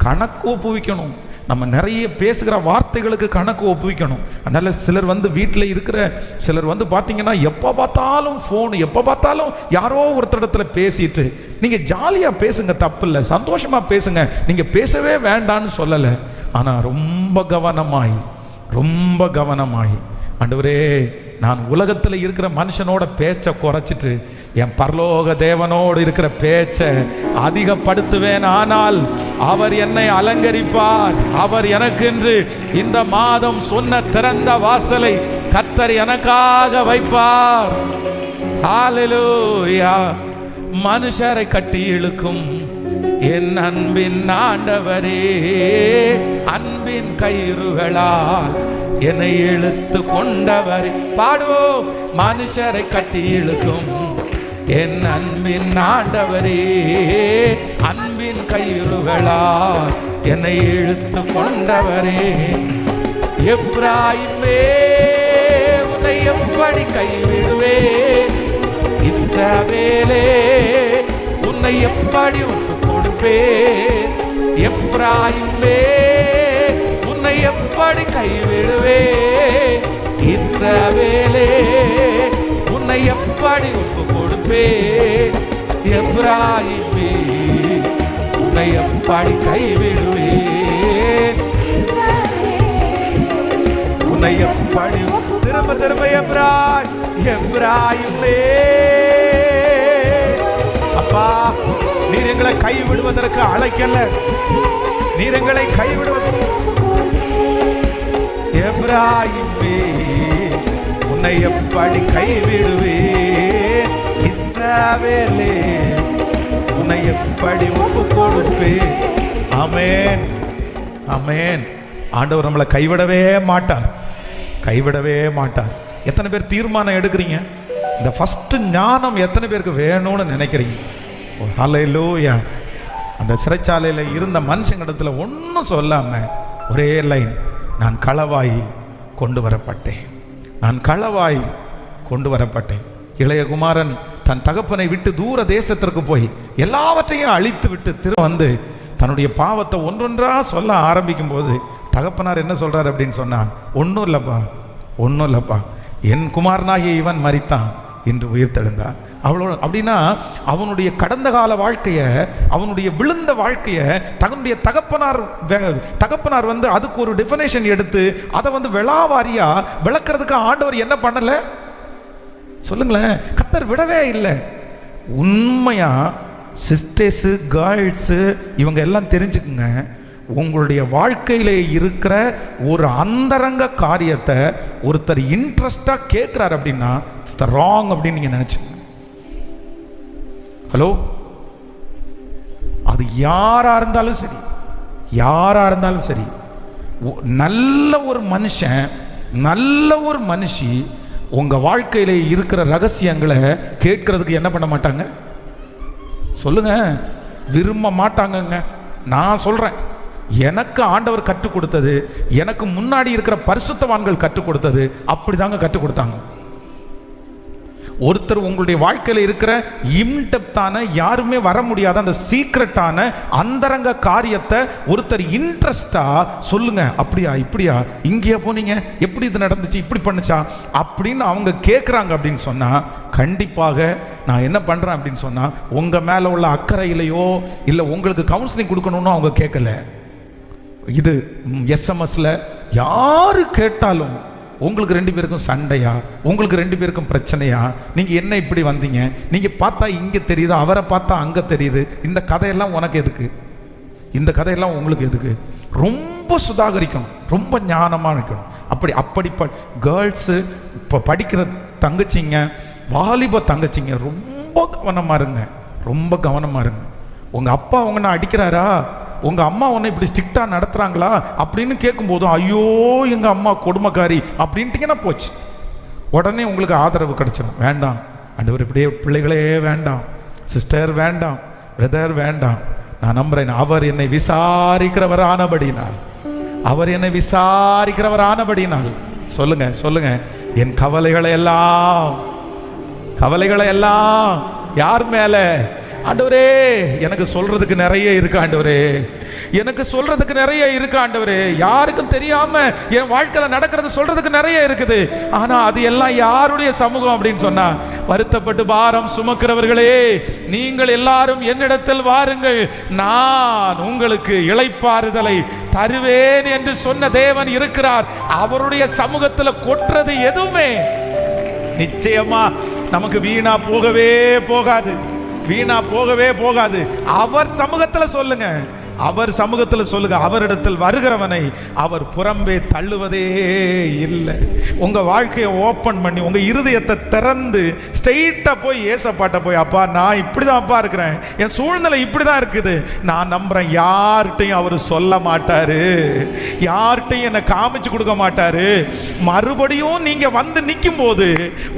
கணக்கு ஒப்புவிக்கணும். நம்ம நிறைய பேசுகிற வார்த்தைகளுக்கு கணக்கு ஒப்புவிக்கணும். அதனால சிலர் வீட்டில் இருக்கிற சிலர் பார்த்தீங்கன்னா எப்போ பார்த்தாலும் ஃபோன், எப்போ பார்த்தாலும் யாரோ ஒருத்தரிடத்துல பேசிட்டு. நீங்கள் ஜாலியாக பேசுங்க, தப்பு இல்லை, சந்தோஷமாக பேசுங்க, நீங்கள் பேசவே வேண்டான்னு சொல்லலை. ஆனால் ரொம்ப கவனமாய் ஆண்டவரே, நான் உலகத்தில் இருக்கிற மனுஷனோட பேச்சை குறைச்சிட்டு என் பரலோக தேவனோடு இருக்கிற பேச்சை அதிகப்படுத்துவேன். ஆனால் அவர் என்னை அலங்கரிப்பார். அவர் எனக்கென்று இந்த மாதம் சொன்ன திறந்த வாசலை கர்த்தர் எனக்காக வைப்பார். ஹல்லேலூயா. மனுஷரை கட்டி இழுக்கும் என் அன்பின் ஆண்டவரே, அன்பின் கயிறுகளால் என்னை இழுத்து கொண்டவரே. பாடுவோம். மனுஷரை கட்டி இழுக்கும் என் அன்பின் ஆண்டவரே, அன்பின் கயிறுகளால் என்னை இழுத்து கொண்டவரே. எப்ராயிமே உன்னை இஸ்ரவேலே உன்னை எப்படி ஒப்பு கொடுப்பேன், எப்ராயிமே உன்னை எப்படி கைவிடுவேன், இஸ்ரவேலே உன்னை எப்படி ஒப்பு கொடுப்பேன், எப்ராயிமே உன்னை எப்படி கைவிடுவேன், உன்னை எப்படி திரும்ப திரும்ப எப்ராயிமே. அப்பா, நீர் எங்களை கைவிடுவதற்கு அழைக்கல, நீர் எங்களை கைவிடுவதற்கு. எப்ராயிமே உன்னை எப்படி கைவிடுவேன், இஸ்ரவேலே உன்னை எப்படி ஒப்பு கொடுப்பேன். ஆமென், ஆமென். ஆண்டவர் நம்மளை கைவிடவே மாட்டார், கைவிடவே மாட்டார். எத்தனை பேர் தீர்மானம் எடுக்கிறீங்க? இந்த ஃபர்ஸ்ட் ஞானம் எத்தனை பேருக்கு வேணும்னு நினைக்கிறீங்க? ஹல்லேலூயா. அந்த சிறைச்சாலையில் இருந்த மனுஷங்களிடத்தில் ஒன்றும் சொல்லாமல் ஒரே லைன், நான் களவாய் கொண்டு வரப்பட்டேன், நான் களவாய் கொண்டு வரப்பட்டேன். இளைய குமாரன் தன் தகப்பனை விட்டு தூர தேசத்திற்கு போய் எல்லாவற்றையும் அழித்து விட்டு திரும்ப வந்து தன்னுடைய பாவத்தை ஒன்றொன்றா சொல்ல ஆரம்பிக்கும் போது தகப்பனார் என்ன சொல்றார் அப்படின்னு சொன்னா, ஒன்றும் இல்லைப்பா, ஒன்றும் இல்லைப்பா, என் குமாரனாகிய இவன் மரித்தான், இன்று உயிர் தெழுந்தான். அவ்வளோ. அப்படின்னா அவனுடைய கடந்த கால வாழ்க்கையை, அவனுடைய விழுந்த வாழ்க்கையை தன்னுடைய தகப்பனார் வந்து அதுக்கு ஒரு டெஃபினேஷன் எடுத்து அதை வந்து விளாவாரியா விளக்குறதுக்கு ஆண்டவர் என்ன பண்ணல சொல்லுங்களேன்? கர்த்தர் விடவே இல்லை. உண்மையா சிஸ்டர்ஸு, கேர்ள்ஸு, இவங்க எல்லாம் தெரிஞ்சுக்குங்க, உங்களுடைய வாழ்க்கையிலே இருக்கிற ஒரு அந்தரங்க காரியத்தை ஒருத்தர் இன்ட்ரெஸ்டா கேட்கிறார் அப்படின்னா இட்ஸ் த ராங் அப்படின்னு நீங்க நினைச்சுங்க. ஹலோ, அது யாரா இருந்தாலும் சரி, யாரா இருந்தாலும் சரி, நல்ல ஒரு மனுஷன், நல்ல ஒரு மனுஷி உங்க வாழ்க்கையில இருக்கிற ரகசியங்களை கேட்கறதுக்கு என்ன பண்ண மாட்டாங்க சொல்லுங்க? விரும்ப மாட்டாங்கங்க. நான் சொல்றேன், எனக்கு ஆண்டவர் கற்றுக் கொடுத்தது, எனக்கு முன்னாடி இருக்கிற பரிசுத்தவான்கள் கற்றுக் கொடுத்தது அப்படிதாங்க கற்றுக் கொடுத்தாங்க. ஒருத்தர் உங்களுடைய வாழ்க்கையில் இருக்கிற இன்டெப்தான, யாருமே வர முடியாத அந்த சீக்ரெட்டான அந்தரங்க காரியத்தை ஒருத்தர் இன்ட்ரெஸ்டா சொல்லுங்க, அப்படியா இப்படியா இங்கேயா போனீங்க, எப்படி இது நடந்துச்சு, இப்படி பண்ணுச்சா அப்படின்னு அவங்க கேட்குறாங்க அப்படின்னு சொன்னா கண்டிப்பாக நான் என்ன பண்றேன் அப்படின்னு சொன்னா உங்க மேல உள்ள அக்கறையிலையோ இல்லை உங்களுக்கு கவுன்சிலிங் கொடுக்கணும்னு அவங்க கேட்கல. இது எஸ்எம்எஸ்ல யாரு கேட்டாலும் உங்களுக்கு ரெண்டு பேருக்கும் சண்டையா, உங்களுக்கு ரெண்டு பேருக்கும் பிரச்சனையா, நீங்க என்ன இப்படி வந்தீங்க, நீங்க பார்த்தா இங்க தெரியுது, அவரை பார்த்தா அங்க தெரியுது, இந்த கதையெல்லாம் உனக்கு எதுக்கு, இந்த கதையெல்லாம் உங்களுக்கு எதுக்கு? ரொம்ப சுதாகரிக்கணும், ரொம்ப ஞானமா இருக்கணும். அப்படி கேர்ள்ஸு, இப்போ படிக்கிற தங்கச்சிங்க, வாலிப தங்கச்சிங்க ரொம்ப கவனமா இருங்க, ரொம்ப கவனமா இருங்க. உங்க அப்பா உங்களை அடிக்கிறாரா, உங்க அம்மா உன்னை இப்படி ஸ்ட்ரிக்டா நடத்துறாங்களா அப்படின்னு கேட்கும் போதும் ஐயோ எங்க அம்மா கொடுமைக்காரி அப்படின்ட்டீங்கன்னா போச்சு, உடனே உங்களுக்கு ஆதரவு கிடைச்சிடும். வேண்டாம் ஆண்டவர், இப்படியே பிள்ளைகளே வேண்டாம், சிஸ்டர் வேண்டாம், பிரதர் வேண்டாம். நான் நம்புறேன், அவர் என்னை விசாரிக்கிறவர் ஆனபடினால், அவர் என்னை விசாரிக்கிறவர் ஆனபடினால் சொல்லுங்க சொல்லுங்க, என் கவலைகளை எல்லாம் யார் மேல? ஆண்டவரே, எனக்கு சொல்றதுக்கு நிறைய இருக்கு ஆண்டவரே, எனக்கு சொல்றதுக்கு நிறைய இருக்கு ஆண்டவரே, யாருக்கும் தெரியாம என் வாழ்க்கையில நடக்கிறது சொல்றதுக்கு நிறைய இருக்குது. ஆனா அது எல்லாம் யாருடைய சமூகம் அப்படின்னு சொன்னா, வருத்தப்பட்டு பாரம் சுமக்கிறவர்களே நீங்கள் எல்லாரும் என்னிடத்தில் வாருங்கள், நான் உங்களுக்கு இளைப்பாறுதலை தருவேன் என்று சொன்ன தேவன் இருக்கிறார். அவருடைய சமூகத்துல கொட்டுறது எதுவுமே நிச்சயமா நமக்கு வீணா போகவே போகாது, வீணா போகவே போகாது. அவர் சமூகத்துல சொல்லுங்க, அவர் சமூகத்தில் சொல்லுங்க, அவரிடத்தில் வருகிறவனை அவர் புறம்பே தள்ளுவதே இல்லை. உங்க வாழ்க்கையை ஓப்பன் பண்ணி உங்க இருதயத்தை திறந்து ஸ்ட்ரெயிட்டா போய் ஏசப்பாட்ட போய், அப்பா நான் இப்படிதான் அப்பா இருக்கிறேன், என் சூழ்நிலை இப்படிதான் இருக்குது, நான் நம்புறேன் யார்கிட்டையும் அவர் சொல்ல மாட்டாரு, யார்கிட்டையும் என்னை காமிச்சு கொடுக்க மாட்டாரு. மறுபடியும் நீங்க வந்து நிற்கும் போது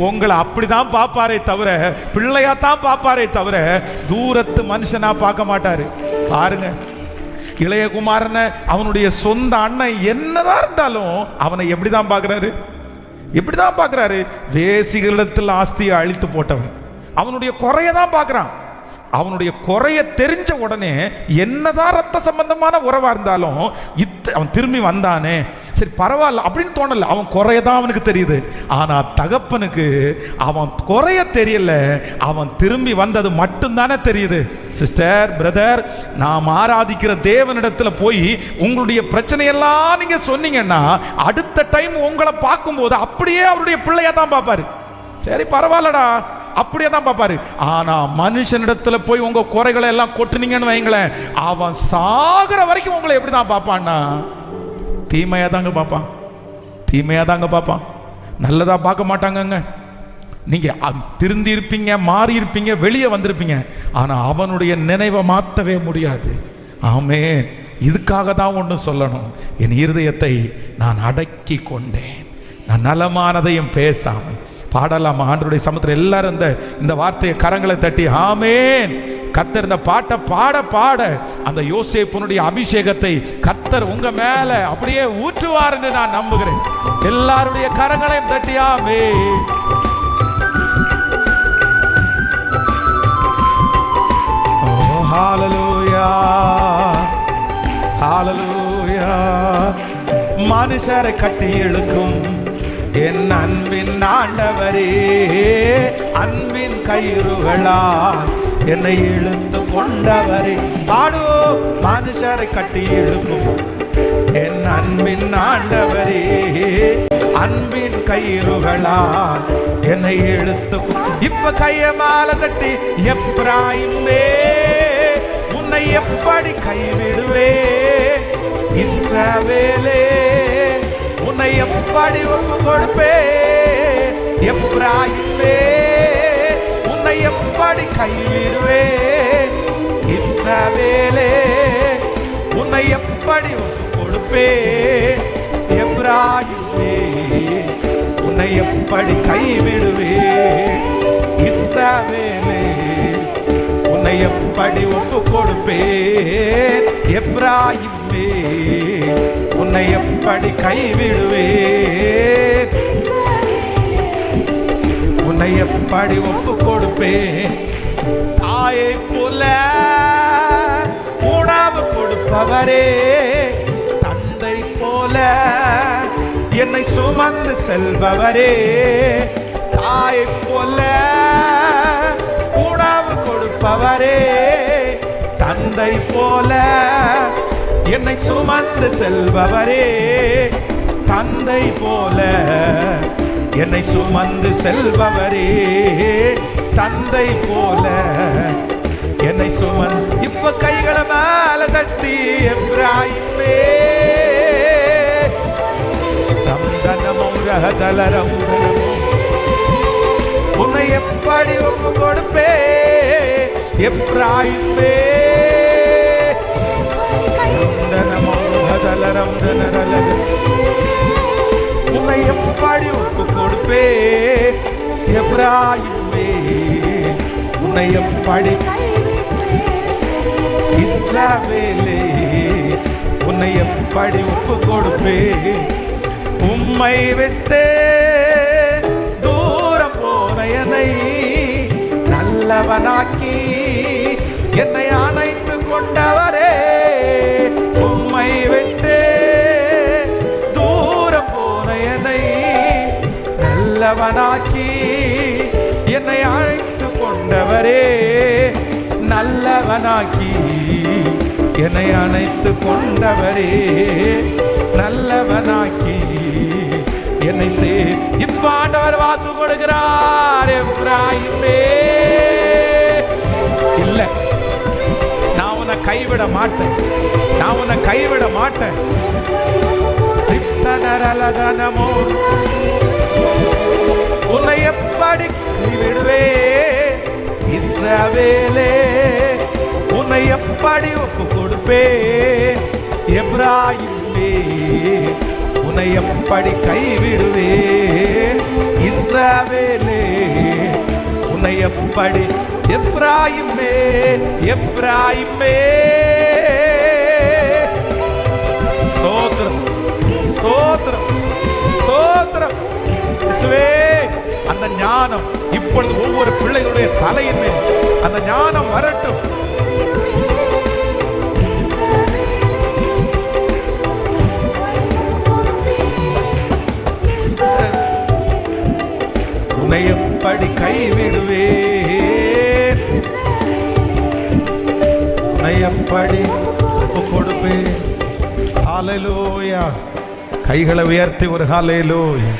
உங்களை அப்படிதான் பார்ப்பாரே தவிர, பிள்ளையா தான் பார்ப்பாரே தவிர தூரத்து மனுஷனா பார்க்க மாட்டாரு. பாருங்க, இளைய குமாரனை அவனுடைய சொந்த அண்ணன் என்னதான் இருந்தாலும் அவனை எப்படிதான் பார்க்கிறாரு, எப்படிதான் பார்க்கிறாரு? வேசிகளிடத்தில் ஆஸ்தியை அழித்து போட்டவன், அவனுடைய குறைய தான் பார்க்குறான். அவனுடைய குறைய தெரிஞ்ச உடனே என்னதான் ரத்த சம்பந்தமான உறவா இருந்தாலும் அவன் திரும்பி வந்தானே, சரி பரவாயில்ல அப்படின்னு தோணல. அவன் குறையதான் அவனுக்கு தெரியுது. ஆனா தகப்பனுக்கு அவன் குறைய தெரியல, அவன் திரும்பி வந்தது மட்டும்தானே தெரியுது. சிஸ்டர், பிரதர், நாம் ஆராதிக்கிற தேவனிடத்துல போய் உங்களுடைய பிரச்சனையெல்லாம் நீங்க சொன்னீங்கன்னா அடுத்த டைம் உங்களை பார்க்கும்போது அப்படியே அவருடைய பிள்ளையா தான் பார்ப்பாரு. சரி பரவாயில்லடா அப்படியே தான் பார்ப்பாரு. ஆனா மனுஷனிடத்துல போய் உங்க குறைகளை எல்லாம் கொட்டுனீங்கன்னு வைங்களேன், அவன் சாகிற வரைக்கும் உங்களை எப்படி தான் பார்ப்பான்னா தீமையா தாங்க பார்ப்பான், தீமையா தாங்க பார்ப்பான், நல்லதா பார்க்க மாட்டாங்கங்க. நீங்க திருந்தி இருப்பீங்க, மாறி இருப்பீங்க, வெளியே வந்திருப்பீங்க, ஆனா அவனுடைய நினைவை மாற்றவே முடியாது. ஆமென். இதுக்காக தான் ஒன்று சொல்லணும், என் இருதயத்தை நான் அடக்கி கொண்டேன், நான் நலமானதையும் பேசாமல் பாடலாம். ஆண்டவருடைய சமூகத்தில் எல்லாரும் இந்த வார்த்தையை கரங்களை தட்டி ஆமென். கர்த்தர் இந்த பாட்டை பாட பாட அந்த யோசேப்புனுடைய அபிஷேகத்தை கர்த்தர் உங்க மேல அப்படியே ஊற்றுவார் என்று நான் நம்புகிறேன். எல்லாருடைய கரங்களையும் தட்டி ஆமென். ஓ ஹalleluya, ஹalleluya. மனுஷரை கட்டி இழுக்கும் என் அன்பின் ஆண்டவரே, அன்பின் கயிறுகளால் என்னை இழுத்து கொண்டவரே. பாடுவோ. மனுஷரை கட்டி இழுக்கும் என் அன்பின் ஆண்டவரே, அன்பின் கயிறுகளால் என்னை இழுத்து. இப்ப கைய மாலை தட்டி எப்ராயிமே உன்னை எப்படி கைவிடுவே, இஸ்ரவேலே உன்னை எப்படி ஒப்பு கொடுப்பே, எப்ராயிமே உன்னை எப்படி கைவிடுவே, இஸ்ரவேலே உன்னை எப்படி ஒப்பு கொடுப்பே, எப்ராயிமே உன்னை எப்படி கைவிடுவே, இஸ்ரவேலே உன்னை எப்படி ஒப்பு கொடுப்பே, எப்ராயிமே உன்னை எப்படி கைவிடுவேன், உன்னை எப்படி ஒப்பு கொடுப்பேன். தாயை போல உணவு கொடுப்பவரே, தந்தை போல என்னை சுமந்து செல்பவரே, தாயை போல உணவு கொடுப்பவரே, தந்தை போல என்னை சுமந்து செல்பவரே, தந்தை போல என்னை சுமந்து செல்பவரே, தந்தை போல என்னை சுமந்து. இப்ப கைகளை மேல தட்டி எப்ராயிமே உன்னை எப்படி ஒப்பு கொடுப்பே, எப்ராயிமே உன்னை எப்படி ஒப்பு கொடுப்பே, எப்ராயிமே உன்னை எப்படி, இஸ்ரவேலே உன்னை எப்படி ஒப்பு கொடுப்பே. உம்மை விட்டு தூரம் போன என்னை நல்லவனாக்கி என்னை அணைத்து கொண்டவரே, உம்மை விட்டு தூரம் போன என்னை நல்லவனாக்கி என்னை அழைத்து கொண்டவரே, நல்லவனாக்கி என்னை அணைத்து கொண்டவரே, நல்லவனாக்கி என்னை இப்ப ஆண்டவர் வாக்கு கொடுக்கிறார். எப்ராயிமே இல்ல, நான் உன்னை கைவிட மாட்டேன், நான் உன்னை கைவிட மாட்டேன். உன்னை எப்படி கைவிடுவே, இஸ்ரவேலே உன்னை எப்படி ஒப்பு கொடுப்பே, எப்ராயிமே உன்னை எப்படி கைவிடுவே, இஸ்ரவேலே உன்னை எப்படி, எப்ராயிமே எப்ராயிமே. ஸ்தோத்திரம் ஸ்தோத்திரம் ஸ்தோத்திரம். இயேசுவே, அந்த ஞானம் இப்பொழுது ஒவ்வொரு பிள்ளைகளுடைய தலையின் மேல் அந்த ஞானம் வரட்டும். உன்னை எப்படி கைவிடுவேன், உன்னை எப்படி கொடுப்பேன். ஹல்லேலூயா. கைகளை உயர்த்தி ஒரு ஹல்லேலூயா.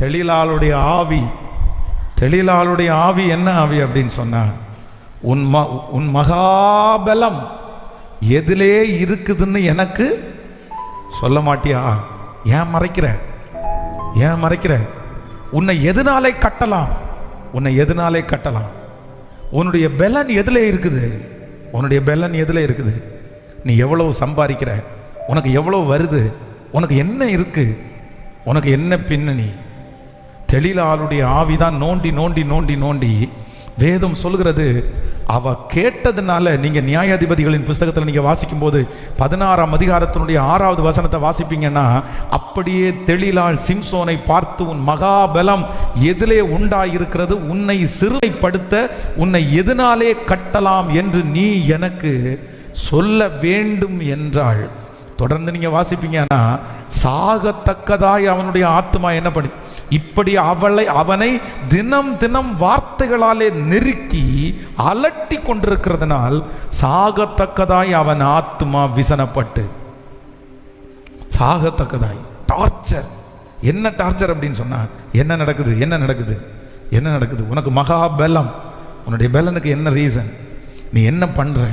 தெளிலாளுடைய ஆவி, தெளிலாளுடைய ஆவி என்ன ஆவி அப்படின்னு சொன்னா, உன் மகாபலம் எதிலே இருக்குதுன்னு எனக்கு சொல்ல மாட்டியா? ஏன் மறைக்கிற, ஏன் மறைக்கிற? உன்னை எதனாலே கட்டலாம், உன்னை எதனாலே கட்டலாம்? உன்னுடைய பலன் எதுல இருக்குது, உன்னுடைய பலன் எதுல இருக்குது? நீ எவ்வளவு சம்பாதிக்கிற, உனக்கு எவ்வளவு வருது, உனக்கு என்ன இருக்கு, உனக்கு என்ன பின்னணி? தெளிலாளுடைய ஆவிதான் நோண்டி நோண்டி நோண்டி நோண்டி வேதம் சொல்கிறது. அவ கேட்டதுனால, நீங்க நியாயாதிபதிகளின் புஸ்தகத்தில் நீங்க வாசிக்கும் போது 16ஆம் அதிகாரத்தினுடைய 6வது வசனத்தை வாசிப்பீங்கன்னா, அப்படியே தெளிலாள் சிம்சோனை பார்த்து, உன் மகாபலம் எதிலே உண்டாயிருக்கிறது, உன்னை சிறுமைப்படுத்த உன்னை எதனாலே கட்டலாம் என்று நீ எனக்கு சொல்ல வேண்டும் என்றாள். தொடர்ந்து நீங்க வாசிப்பீங்கன்னா, சாகத்தக்கதாய் அவனுடைய ஆத்மா என்ன பண்ணி, இப்படி அவனை தினம் தினம் வார்த்தைகளாலே நெருக்கி அலட்டி கொண்டிருக்கிறதுனால் சாகத்தக்கதாய் அவன் ஆத்மா விசனப்பட்டு, சாகத்தக்கதாய் டார்ச்சர். என்ன டார்ச்சர் அப்படின்னு சொன்னா, என்ன நடக்குது, என்ன நடக்குது, என்ன நடக்குது? உனக்கு மகாபலம், உன்னுடைய பலனுக்கு என்ன ரீசன்? நீ என்ன பண்ற,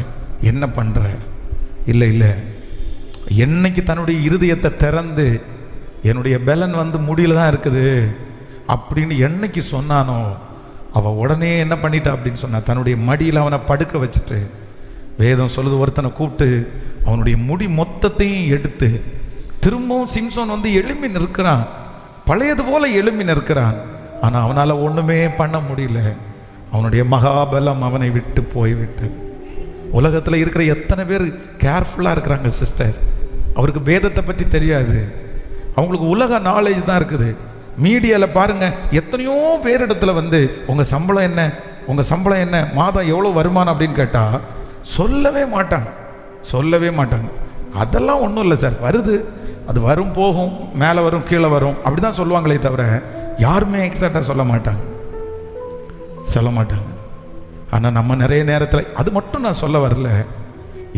என்ன பண்ற? இல்லை இல்லை, என்னைக்கு தன்னுடைய இருதயத்தை திறந்து என்னுடைய பலன் முடியல தான் இருக்குது அப்படின்னு என்னைக்கு சொன்னானோ, அவ உடனே என்ன பண்ணிட்டா அப்படின்னு சொன்னா, தன்னுடைய மடியில் அவனை படுக்க வச்சுட்டு, வேதம் சொல்லுது, ஒருத்தனை கூப்பிட்டு அவனுடைய முடி மொத்தத்தையும் எடுத்து திரும்பவும் சிம்சோன் எழும்பி நிற்கிறான், பழையது போல எழும்பி நிற்கிறான். ஆனால் அவனால் ஒன்றுமே பண்ண முடியல. அவனுடைய மகாபலம் அவனை விட்டு போய்விட்டது. உலகத்தில் இருக்கிற எத்தனை பேர் கேர்ஃபுல்லாக இருக்கிறாங்க சிஸ்டர், அவருக்கு வேதத்தை பற்றி தெரியாது, அவங்களுக்கு உலக நாலேஜ் தான் இருக்குது. மீடியாவில் பாருங்கள், எத்தனையோ பேரிடத்துல உங்கள் சம்பளம் என்ன, உங்கள் சம்பளம் என்ன, மாதம் எவ்வளோ வருமானம் அப்படின்னு கேட்டால் சொல்லவே மாட்டாங்க, சொல்லவே மாட்டாங்க. அதெல்லாம் ஒன்றும் இல்லை சார், வருது, அது வரும் போகும், மேலே வரும் கீழே வரும், அப்படி தான் சொல்லுவாங்களே தவிர யாருமே எக்ஸாக்டாக சொல்ல மாட்டாங்க, சொல்ல மாட்டாங்க. ஆனால் நம்ம நிறைய நேரத்தில், அது மட்டும் நான் சொல்ல வரல,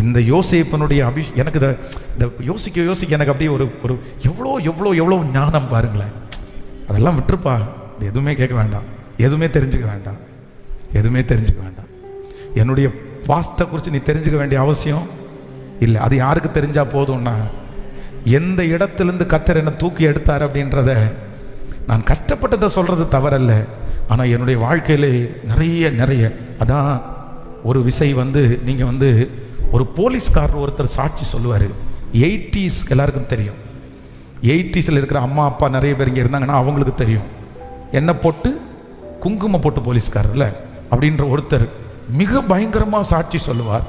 இந்த யோசேப்பனுடைய எனக்கு இந்த யோசிக்க எனக்கு அப்படியே ஒரு எவ்வளோ எவ்வளோ எவ்வளோ ஞானம் பாருங்களேன். அதெல்லாம் விட்டுருப்பா, எதுவுமே கேட்க வேண்டாம், எதுவுமே தெரிஞ்சுக்க வேண்டாம், எதுவுமே தெரிஞ்சுக்க வேண்டாம். என்னுடைய பாஸ்ட்டை குறித்து நீ தெரிஞ்சுக்க வேண்டிய அவசியம் இல்லை. அது யாருக்கு தெரிஞ்சா போதும்னா, எந்த இடத்துலேருந்து கர்த்தர் என்னை தூக்கி எடுத்தார் அப்படின்றத நான் கஷ்டப்பட்டதை சொல்கிறது தவறல்ல. ஆனால் என்னுடைய வாழ்க்கையிலே நிறைய அதான் ஒரு விசை நீங்கள் ஒரு போலீஸ்காரர் ஒருத்தர் சாட்சி சொல்லுவார். 80s எல்லாருக்கும் தெரியும். 80ஸில் இருக்கிற அம்மா அப்பா நிறைய பேர் இங்கே இருந்தாங்கன்னா அவங்களுக்கு தெரியும். என்ன போட்டு குங்கும போட்டு போலீஸ்காரர்ல அப்படின்ற ஒருத்தர் மிக பயங்கரமாக சாட்சி சொல்லுவார்.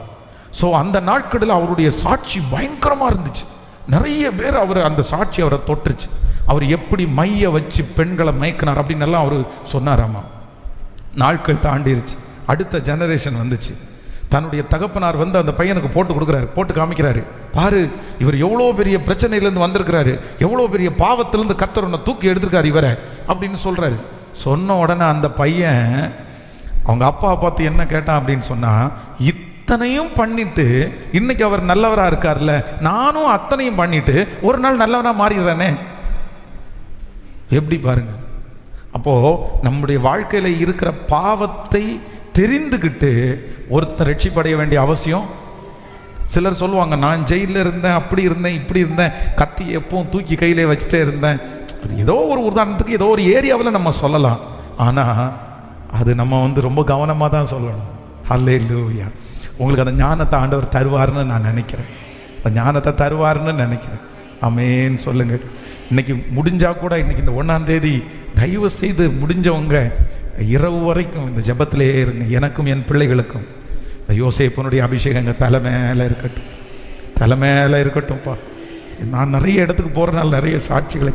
ஸோ அந்த நாட்களில் அவருடைய சாட்சி பயங்கரமாக இருந்துச்சு. நிறைய பேர் அந்த சாட்சி அவரை தொட்டுருச்சு. அவர் எப்படி மைய வச்சு பெண்களை மயக்கினார் அப்படின்னு எல்லாம் அவர் சொன்னாராமா. நாட்கள் தாண்டிருச்சு, அடுத்த ஜெனரேஷன் வந்துச்சு. தன்னுடைய தகப்பனார் அந்த பையனுக்கு போட்டு கொடுக்குறாரு, போட்டு காமிக்கிறாரு, பாரு இவர் எவ்வளோ பெரிய பிரச்சனையிலேருந்து வந்திருக்கிறாரு, எவ்வளோ பெரிய பாவத்திலேருந்து கர்த்தர் ஒன்றை தூக்கி எடுத்திருக்காரு இவரை அப்படின்னு சொல்கிறாரு. சொன்ன உடனே அந்த பையன் அவங்க அப்பா பார்த்து என்ன கேட்டான் அப்படின்னு சொன்னால், இத்தனையும் பண்ணிட்டு இன்னைக்கு அவர் நல்லவராக இருக்கார்ல, நானும் அத்தனையும் பண்ணிட்டு ஒரு நாள் நல்லவராக மாறிடுறேனே, எப்படி பாருங்க. அப்போது நம்முடைய வாழ்க்கையில் இருக்கிற பாவத்தை தெரிந்துக்கிட்டு ஒருத்தர் ரட்சிப்படைய வேண்டிய அவசியம். சிலர் சொல்லுவாங்க, நான் ஜெயிலில் இருந்தேன், அப்படி இருந்தேன், இப்படி இருந்தேன், கத்தி எப்பவும் தூக்கி கையிலே வச்சுட்டே இருந்தேன். அது ஏதோ ஒரு உதாரணத்துக்கு ஏதோ ஒரு ஏரியாவில் நம்ம சொல்லலாம். ஆனால் அது நம்ம ரொம்ப கவனமாக தான் சொல்லணும். ஹல்லேலூயா. உங்களுக்கு அந்த ஞானத்தை ஆண்டவர் தருவார்னு நான் நினைக்கிறேன், அந்த ஞானத்தை தருவார்னு நினைக்கிறேன். ஆமென் சொல்லுங்கள். இன்னைக்கு முடிஞ்சால் கூட இன்னைக்கு இந்த 1ஆம் தேதி தயவு செய்து முடிஞ்சவங்க இரவு வரைக்கும் இந்த ஜெபத்திலே இருங்க. எனக்கும் என் பிள்ளைகளுக்கும் இந்த யோசேப்பனுடைய அபிஷேகம் எங்கள் தலை மேலே இருக்கட்டும், தலை மேலே இருக்கட்டும்ப்பா. நான் நிறைய இடத்துக்கு போகிறனால நிறைய சாட்சிகளை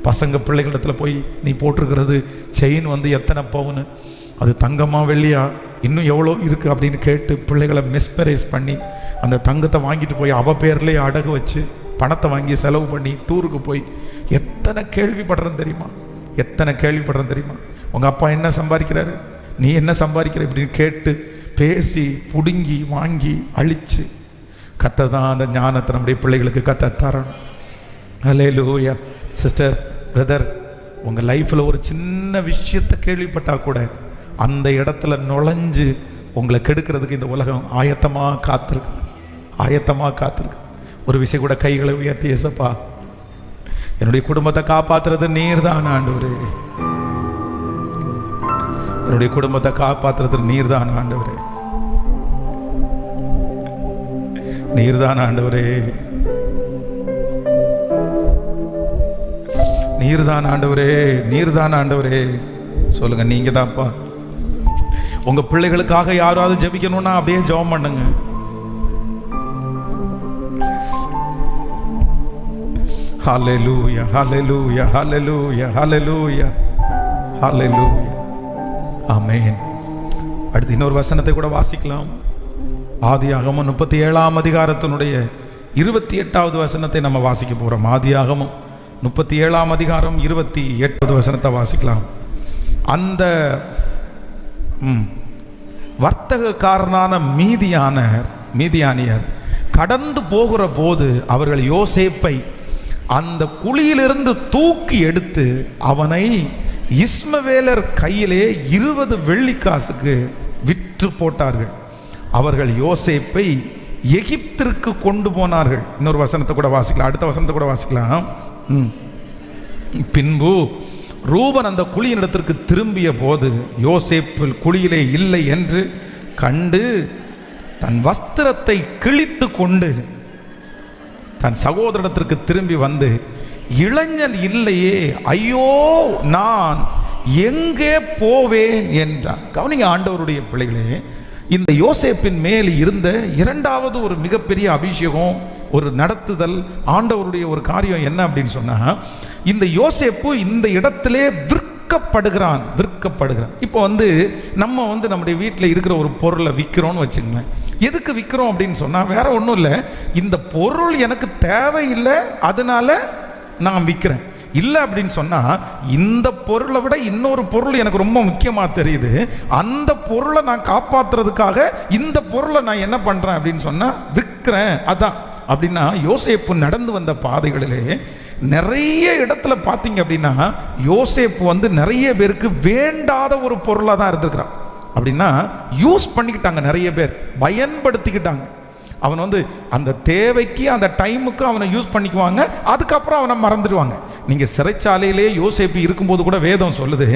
பசங்க பிள்ளைகளிடத்துல போய் நீ போட்டிருக்கிறது செயின் வந்து எத்தனை பவுனு, அது தங்கமா வெள்ளியா, இன்னும் எவ்வளோ இருக்குது அப்படின்னு கேட்டு பிள்ளைகளை மிஸ்பரைஸ் பண்ணி அந்த தங்கத்தை வாங்கிட்டு போய் அவ பேர்லேயே அடகு வச்சு பணத்தை வாங்கி செலவு பண்ணி டூருக்கு போய் எத்தனை கேள்விப்படுறேன்னு தெரியுமா, எத்தனை கேள்விப்படுறேன்னு தெரியுமா. உங்கள் அப்பா என்ன சம்பாதிக்கிறாரு, நீ என்ன சம்பாதிக்கிற இப்படின்னு கேட்டு பேசி புடுங்கி வாங்கி அழிச்சு. கர்த்தர் தான் அந்த ஞானத்தை நம்முடைய பிள்ளைகளுக்கு கர்த்தர் தரணும். ஹல்லேலூயா. சிஸ்டர், பிரதர், உங்கள் லைஃப்பில் ஒரு சின்ன விஷயத்தை கேள்விப்பட்டால் கூட அந்த இடத்துல நுழைஞ்சு உங்களை கெடுக்கிறதுக்கு இந்த உலகம் ஆயத்தமாக காத்திருக்கு, ஆயத்தமாக காத்திருக்கு. ஒரு விஷயம் கூட கைகளை உயர்த்தி, ஏசப்பா என்னுடைய குடும்பத்தை காப்பாற்றுறது நீர் தான் ஆண்டவரே, என்னுடைய குடும்பத்தை காப்பாற்றுறது நீர் தான் ஆண்டவரே, நீர் தான் ஆண்டவரே, நீர் தான் ஆண்டவரே, நீர் தான் ஆண்டவரே. சொல்லுங்க, நீங்க தான்ப்பா. உங்க பிள்ளைகளுக்காக யாராவது ஜெபிக்கணும்னா அப்படியே ஜெபம் பண்ணுங்க. ஹல்லேலூயா, ஹல்லேலூயா, ஹல்லேலூயா, ஹல்லேலூயா, ஹல்லேலூயா. ஆமென். அடுத்து இன்னொரு வசனத்தை கூட வாசிக்கலாம். ஆதியாகமம் 37ஆம் அதிகாரத்தினுடைய 28வது வசனத்தை நம்ம வாசிக்க போறோம். ஆதியாகமம் 37ஆம் அதிகாரம் 28வது வசனத்தை வாசிக்கலாம். அந்த வர்த்தகக்காரனான மீதியானியர் கடந்து போகிற போது அவர்கள் யோசேப்பை அந்த குழியிலிருந்து தூக்கி எடுத்து அவனை இஸ்மவேலர் கையிலே 20 வெள்ளிக்காசுக்கு விற்று போட்டார்கள். அவர்கள் யோசேப்பை எகிப்திற்கு கொண்டு போனார்கள். இன்னொரு வசனத்தை கூட வாசிக்கலாம், அடுத்த வசனத்தை கூட வாசிக்கலாம். பின்பு ரூபன் அந்த குழியினிடத்திற்கு திரும்பிய போது யோசேப்பு குழியிலே இல்லை என்று கண்டு தன் வஸ்திரத்தை கிழித்து கொண்டு தன் சகோதரத்திற்கு திரும்பி வந்து, இளைஞன் இல்லையே, ஐயோ நான் எங்கே போவேன் என்றான். கவனிங்க ஆண்டவருடைய பிள்ளைகளே, இந்த யோசேப்பின் மேல் இருந்த இரண்டாவது ஒரு மிகப்பெரிய அபிஷேகம், ஒரு நடத்துதல், ஆண்டவருடைய ஒரு காரியம் என்ன அப்படின்னு சொன்னா, இந்த யோசேப்பு இந்த இடத்திலே விற்கப்படுகிறான். இப்போ நம்ம நம்முடைய வீட்டில் இருக்கிற ஒரு பொருளை விற்கிறோன்னு வச்சுங்களேன். எதுக்கு விற்கிறோம் அப்படின்னு சொன்னா வேற ஒன்றும் இல்லை, இந்த பொருள் எனக்கு தேவையில்லை அதனால நான் விற்கிறேன். இல்லை அப்படின்னு சொன்னா இந்த பொருளை விட இன்னொரு பொருள் எனக்கு ரொம்ப முக்கியமாக தெரியுது, அந்த பொருளை நான் காப்பாற்றுறதுக்காக இந்த பொருளை நான் என்ன பண்றேன் அப்படின்னு சொன்னா விற்கிறேன். அதான் அப்படின்னா யோசேப்பு நடந்து வந்த பாதைகளிலே நிறைய இடத்துல பார்த்தீங்க அப்படின்னா யோசேப்பு நிறைய பேருக்கு வேண்டாத ஒரு பொருளாக தான் இருந்திருக்கிறான். அப்படின்னா யூஸ் பண்ணிக்கிட்டாங்க, நிறைய பேர் பயன்படுத்திக்கிட்டாங்க. அவன் அந்த தேவைக்கு அந்த டைமுக்கு அவனை யூஸ் பண்ணிக்குவாங்க, அதுக்கப்புறம் அவனை மறந்துடுவாங்க. நீங்கள் சிறைச்சாலையிலே யோசேப்பு இருக்கும்போது கூட வேதம் சொல்லுது,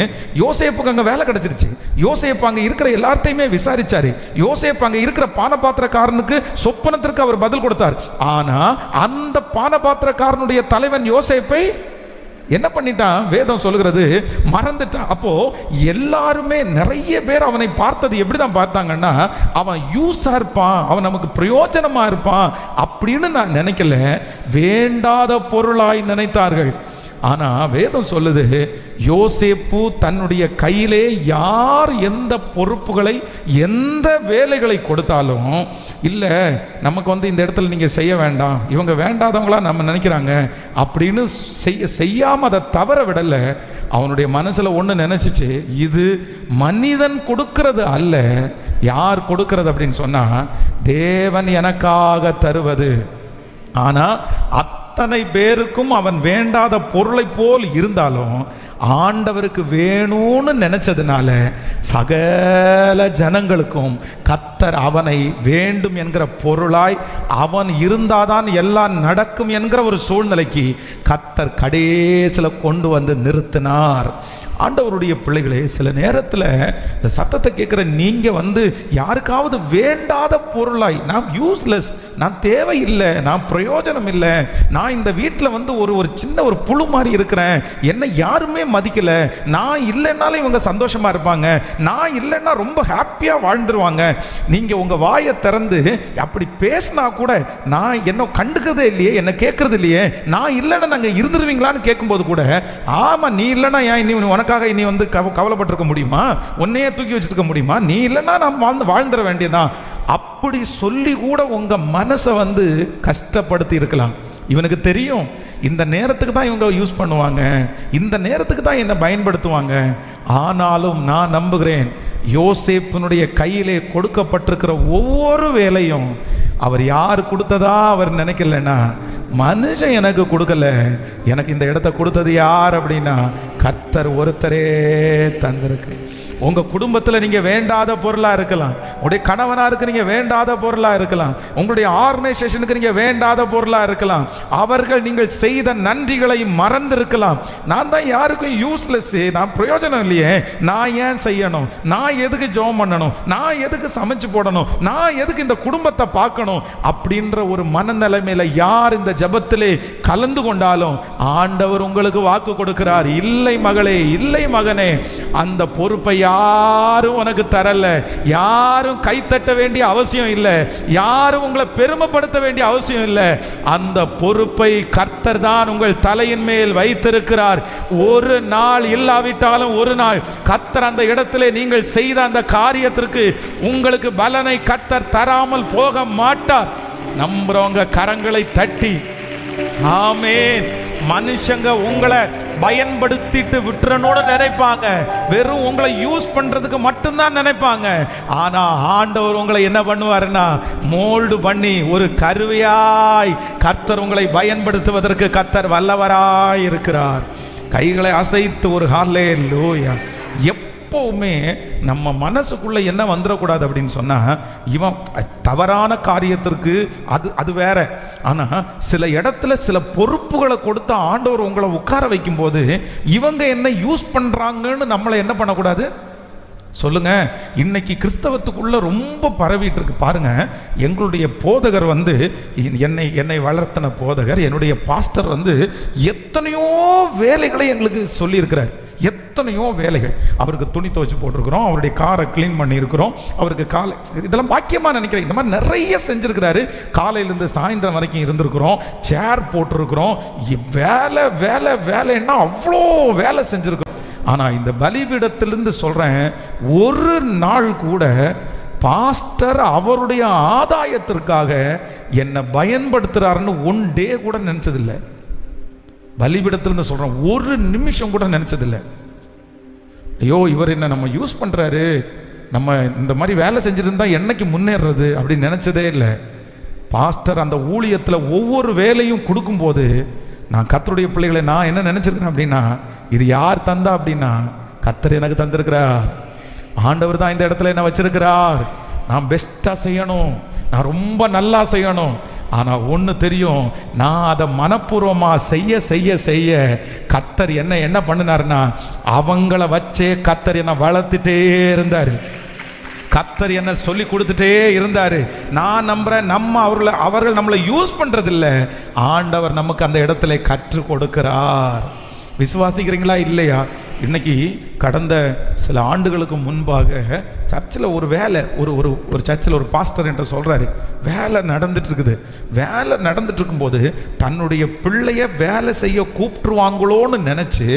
யோசேப்புக்கு அங்கே வேலை கிடைச்சிருச்சு. யோசேப்பு அங்கே இருக்கிற எல்லாத்தையுமே விசாரிச்சாரு. யோசேப்பு அங்கே இருக்கிற பானபாத்திரக்காரனுக்கு சொப்பனத்திற்கு அவர் பதில் கொடுத்தார். ஆனால் அந்த பானபாத்திரக்காரனுடைய தலைவன் யோசேப்பை என்ன பண்ணிட்டான், வேதம் சொல்லுகிறது, மறந்துட்டான். அப்போ எல்லாருமே நிறைய பேர் அவனை பார்த்தது எப்படிதான் பார்த்தாங்கன்னா, அவன் யூஸா இருப்பான், அவன் நமக்கு பிரயோஜனமா இருப்பான் அப்படின்னு நான் நினைக்கல, வேண்டாத பொருளாய் நினைத்தார்கள். ஆனா வேதம் சொல்லுது, யோசேப்பு தன்னுடைய கையிலே யார் எந்த பொறுப்புகளை எந்த வேலைகளை கொடுத்தாலும், இல்லை நமக்கு இந்த இடத்துல நீங்க செய்ய வேண்டாம், இவங்க வேண்டாதவங்களா நம்ம நினைக்கிறாங்க அப்படின்னு செய்யாம அதை தவற விடல. அவனுடைய மனசுல ஒண்ணு நினைச்சிச்சு, இது மனிதன் கொடுக்கிறது அல்ல, யார் கொடுக்கிறது அப்படின்னு சொன்னா தேவன் எனக்காக தருவது. ஆனா அத்தனை பேருக்கும் அவன் வேண்டாத பொருளை போல் இருந்தாலும் ஆண்டவருக்கு வேணும்னு நினைச்சதுனால சகல ஜனங்களுக்கும் கர்த்தர் அவனை வேண்டும் என்கிற பொருளாய் அவன் இருந்தாதான் எல்லாம் நடக்கும் என்கிற ஒரு சூழ்நிலைக்கு கர்த்தர் கடைசில கொண்டு நிறுத்தினார். ஆண்டவருடைய பிள்ளைகளே, சில நேரத்தில் இந்த சத்தத்தை கேட்குற நீங்கள் யாருக்காவது வேண்டாத பொருளாய், நான் யூஸ்லெஸ், நான் தேவையில்லை, நான் பிரயோஜனம் இல்லை, நான் இந்த வீட்டில் ஒரு சின்ன ஒரு புழு மாதிரி இருக்கிறேன், என்னை யாருமே மதிக்கலை, நான் இல்லைன்னாலும் இவங்க சந்தோஷமா இருப்பாங்க, நான் இல்லைன்னா ரொம்ப ஹாப்பியாக வாழ்ந்துருவாங்க, நீங்கள் உங்கள் வாயை திறந்து அப்படி பேசினா கூட நான் என்ன கண்டுக்கிறதே இல்லையே, என்ன கேட்கறது இல்லையே, நான் இல்லைன்னா நாங்கள் இருந்துருவீங்களான்னு கேட்கும்போது கூட, ஆமாம் நீ இல்லைன்னா ஏன் இனி உனக்காக இனி கவலைப்பட்டிருக்க முடியுமா, உன்னையே தூக்கி வச்சுருக்க முடியுமா, நீ இல்லைன்னா நான் வாழ்ந்துட வேண்டியதான், அப்படி சொல்லி கூட உங்க மனசை கஷ்டப்படுத்தி இருக்கலாம். இவனுக்கு தெரியும் இந்த நேரத்துக்கு தான் இவங்க யூஸ் பண்ணுவாங்க, இந்த நேரத்துக்கு தான் என்னை பயன்படுத்துவாங்க. ஆனாலும் நான் நம்புகிறேன், யோசேப்பினுடைய கையிலே கொடுக்கப்பட்டிருக்கிற ஒவ்வொரு வேலையும் அவர் யார் கொடுத்ததா அவர் நினைக்கலன்னா, மனுஷன் எனக்கு கொடுக்கல, எனக்கு இந்த இடத்த கொடுத்தது யார் அப்படின்னா கர்த்தர் ஒருத்தரே தந்திருக்கு. உங்கள் குடும்பத்தில் நீங்கள் வேண்டாத பொருளாக இருக்கலாம், உங்களுடைய கணவனாருக்கு நீங்கள் வேண்டாத பொருளாக இருக்கலாம், உங்களுடைய ஆர்கனைசேஷனுக்கு நீங்கள் வேண்டாத பொருளாக இருக்கலாம், அவர்கள் நீங்கள் செய்த நன்றிகளை மறந்திருக்கலாம். நான் தான் யாருக்கும் யூஸ்லெஸ், நான் பிரயோஜனம் இல்லையே, நான் ஏன் செய்யணும், நான் எதுக்கு ஜெபம் பண்ணணும், நான் எதுக்கு சமைச்சு போடணும், நான் எதுக்கு இந்த குடும்பத்தை பார்க்கணும் அப்படின்ற ஒரு மனநிலைமையில் யார் இந்த ஜெபத்திலே கலந்து கொண்டாலும் ஆண்டவர் உங்களுக்கு வாக்கு கொடுக்கிறார், இல்லை மகளே, இல்லை மகனே, அந்த பொறுப்பை யாரும் உனக்கு தரல, யாரும் கைத்தட்ட வேண்டிய அவசியம் இல்லை, யாரும் உங்களை பெருமைப்படுத்த வேண்டிய அவசியம் இல்லை, அந்த பொறுப்பை கர்த்தர் தான் உங்கள் தலையின் மேல் வைத்திருக்கிறார். ஒரு நாள் இல்லாவிட்டாலும் ஒரு நாள் கர்த்தர் அந்த இடத்திலே நீங்கள் செய்த அந்த காரியத்திற்கு உங்களுக்கு பலனை கர்த்தர் தராமல் போக மாட்டார். நம்புறவங்க கரங்களை தட்டி ஆமென். மனுஷங்க உங்களை பயன்படுத்திட்டு விட்டுறனோட நினைப்பாங்க, வெறும் உங்களை யூஸ் பண்றதுக்கு மட்டும்தான் நினைப்பாங்க. ஆனா ஆண்டவர் உங்களை என்ன பண்ணுவாருன்னா மோல்டு பண்ணி ஒரு கருவியாய் கர்த்தர் உங்களை பயன்படுத்துவதற்கு கர்த்தர் வல்லவராய் இருக்கிறார். கைகளை அசைத்து ஒரு ஹல்லேலூயா. எப்பவுமே நம்ம மனசுக்குள்ள என்ன வந்துடக்கூடாது அப்படின்னு சொன்னா, இவன் தவறான காரியத்திற்கு அது வேற. ஆனா சில இடத்துல சில பொறுப்புகளை கொடுத்த ஆண்டவர் உங்களை உட்கார வைக்கும் போது இவங்க என்ன யூஸ் பண்றாங்கன்னு நம்மளை என்ன பண்ணக்கூடாது சொல்லுங்க. இன்னைக்கு கிறிஸ்தவத்துக்குள்ள ரொம்ப பரவிட்டு இருக்கு பாருங்க. எங்களுடைய போதகர் என்னை வளர்த்தின போதகர், என்னுடைய பாஸ்டர் எத்தனையோ வேலைகளை எங்களுக்கு சொல்லியிருக்கிறார், எத்தனையோ வேலைகள். அவருக்கு துணி துவைச்சு போட்டிருக்கிறோம், அவருடைய காரை கிளீன் பண்ணியிருக்கிறோம், அவருக்கு காலை, இதெல்லாம் பாக்கியமாக நினைக்கிறேன். இந்த மாதிரி நிறைய செஞ்சுருக்கிறாரு. காலையிலேருந்து சாயந்தரம் வரைக்கும் இருந்திருக்கிறோம், சேர் போட்டிருக்கிறோம், வேலை வேலை வேலைன்னா அவ்வளோ வேலை செஞ்சுருக்கிறோம். ஆனால் இந்த பலிபீடத்திலிருந்து சொல்கிறேன், ஒரு நாள் கூட பாஸ்டர் அவருடைய ஆதாயத்திற்காக என்னை பயன்படுத்துகிறாருன்னு ஒன் டே கூட நினச்சதில்லை. பலிபீடத்திலிருந்து சொல்கிறேன், ஒரு நிமிஷம் கூட நினச்சதில்லை. ஐயோ இவர் என்ன நம்ம யூஸ் பண்ணுறாரு, நம்ம இந்த மாதிரி வேலை செஞ்சுட்டு இருந்தால் என்னைக்கு முன்னேறது அப்படின்னு நினச்சதே இல்லை. பாஸ்டர் அந்த ஊழியத்தில் ஒவ்வொரு வேலையும் கொடுக்கும்போது நான் கர்த்தருடைய பிள்ளைகளை நான் என்ன நினச்சிருக்கிறேன் அப்படின்னா, இது யார் தந்தா அப்படின்னா கர்த்தர் எனக்கு தந்திருக்கிறார். ஆண்டவர் தான் இந்த இடத்துல என்ன வச்சிருக்கிறார். நான் பெஸ்ட்டாக செய்யணும், நான் ரொம்ப நல்லா செய்யணும். ஆனால் ஒன்று தெரியும், நான் அதை மனப்பூர்வமாக செய்ய செய்ய செய்ய கர்த்தர் என்ன பண்ணினார்னா அவங்கள வச்சே கர்த்தர் என்னை வளர்த்துட்டே இருந்தார். கர்த்தர் என்ன சொல்லி கொடுத்துட்டே இருந்தாரு. நான் நம்புறேன், அவர்கள் நம்மளை யூஸ் பண்றதில்ல, ஆண்டவர் நமக்கு அந்த இடத்துல கற்றுக் கொடுக்கிறார். விசுவாசிக்கிறீங்களா இல்லையா? இன்னைக்கு கடந்த சில ஆண்டுகளுக்கு முன்பாக சர்ச்சில் ஒரு வேலை, ஒரு சர்ச்சில் ஒரு பாஸ்டர் என்று சொல்கிறாரு, வேலை நடந்துட்டு இருக்குது. வேலை நடந்துட்டு இருக்கும்போது தன்னுடைய பிள்ளைய வேலை செய்ய கூப்பிட்டுருவாங்களோன்னு நினச்சி,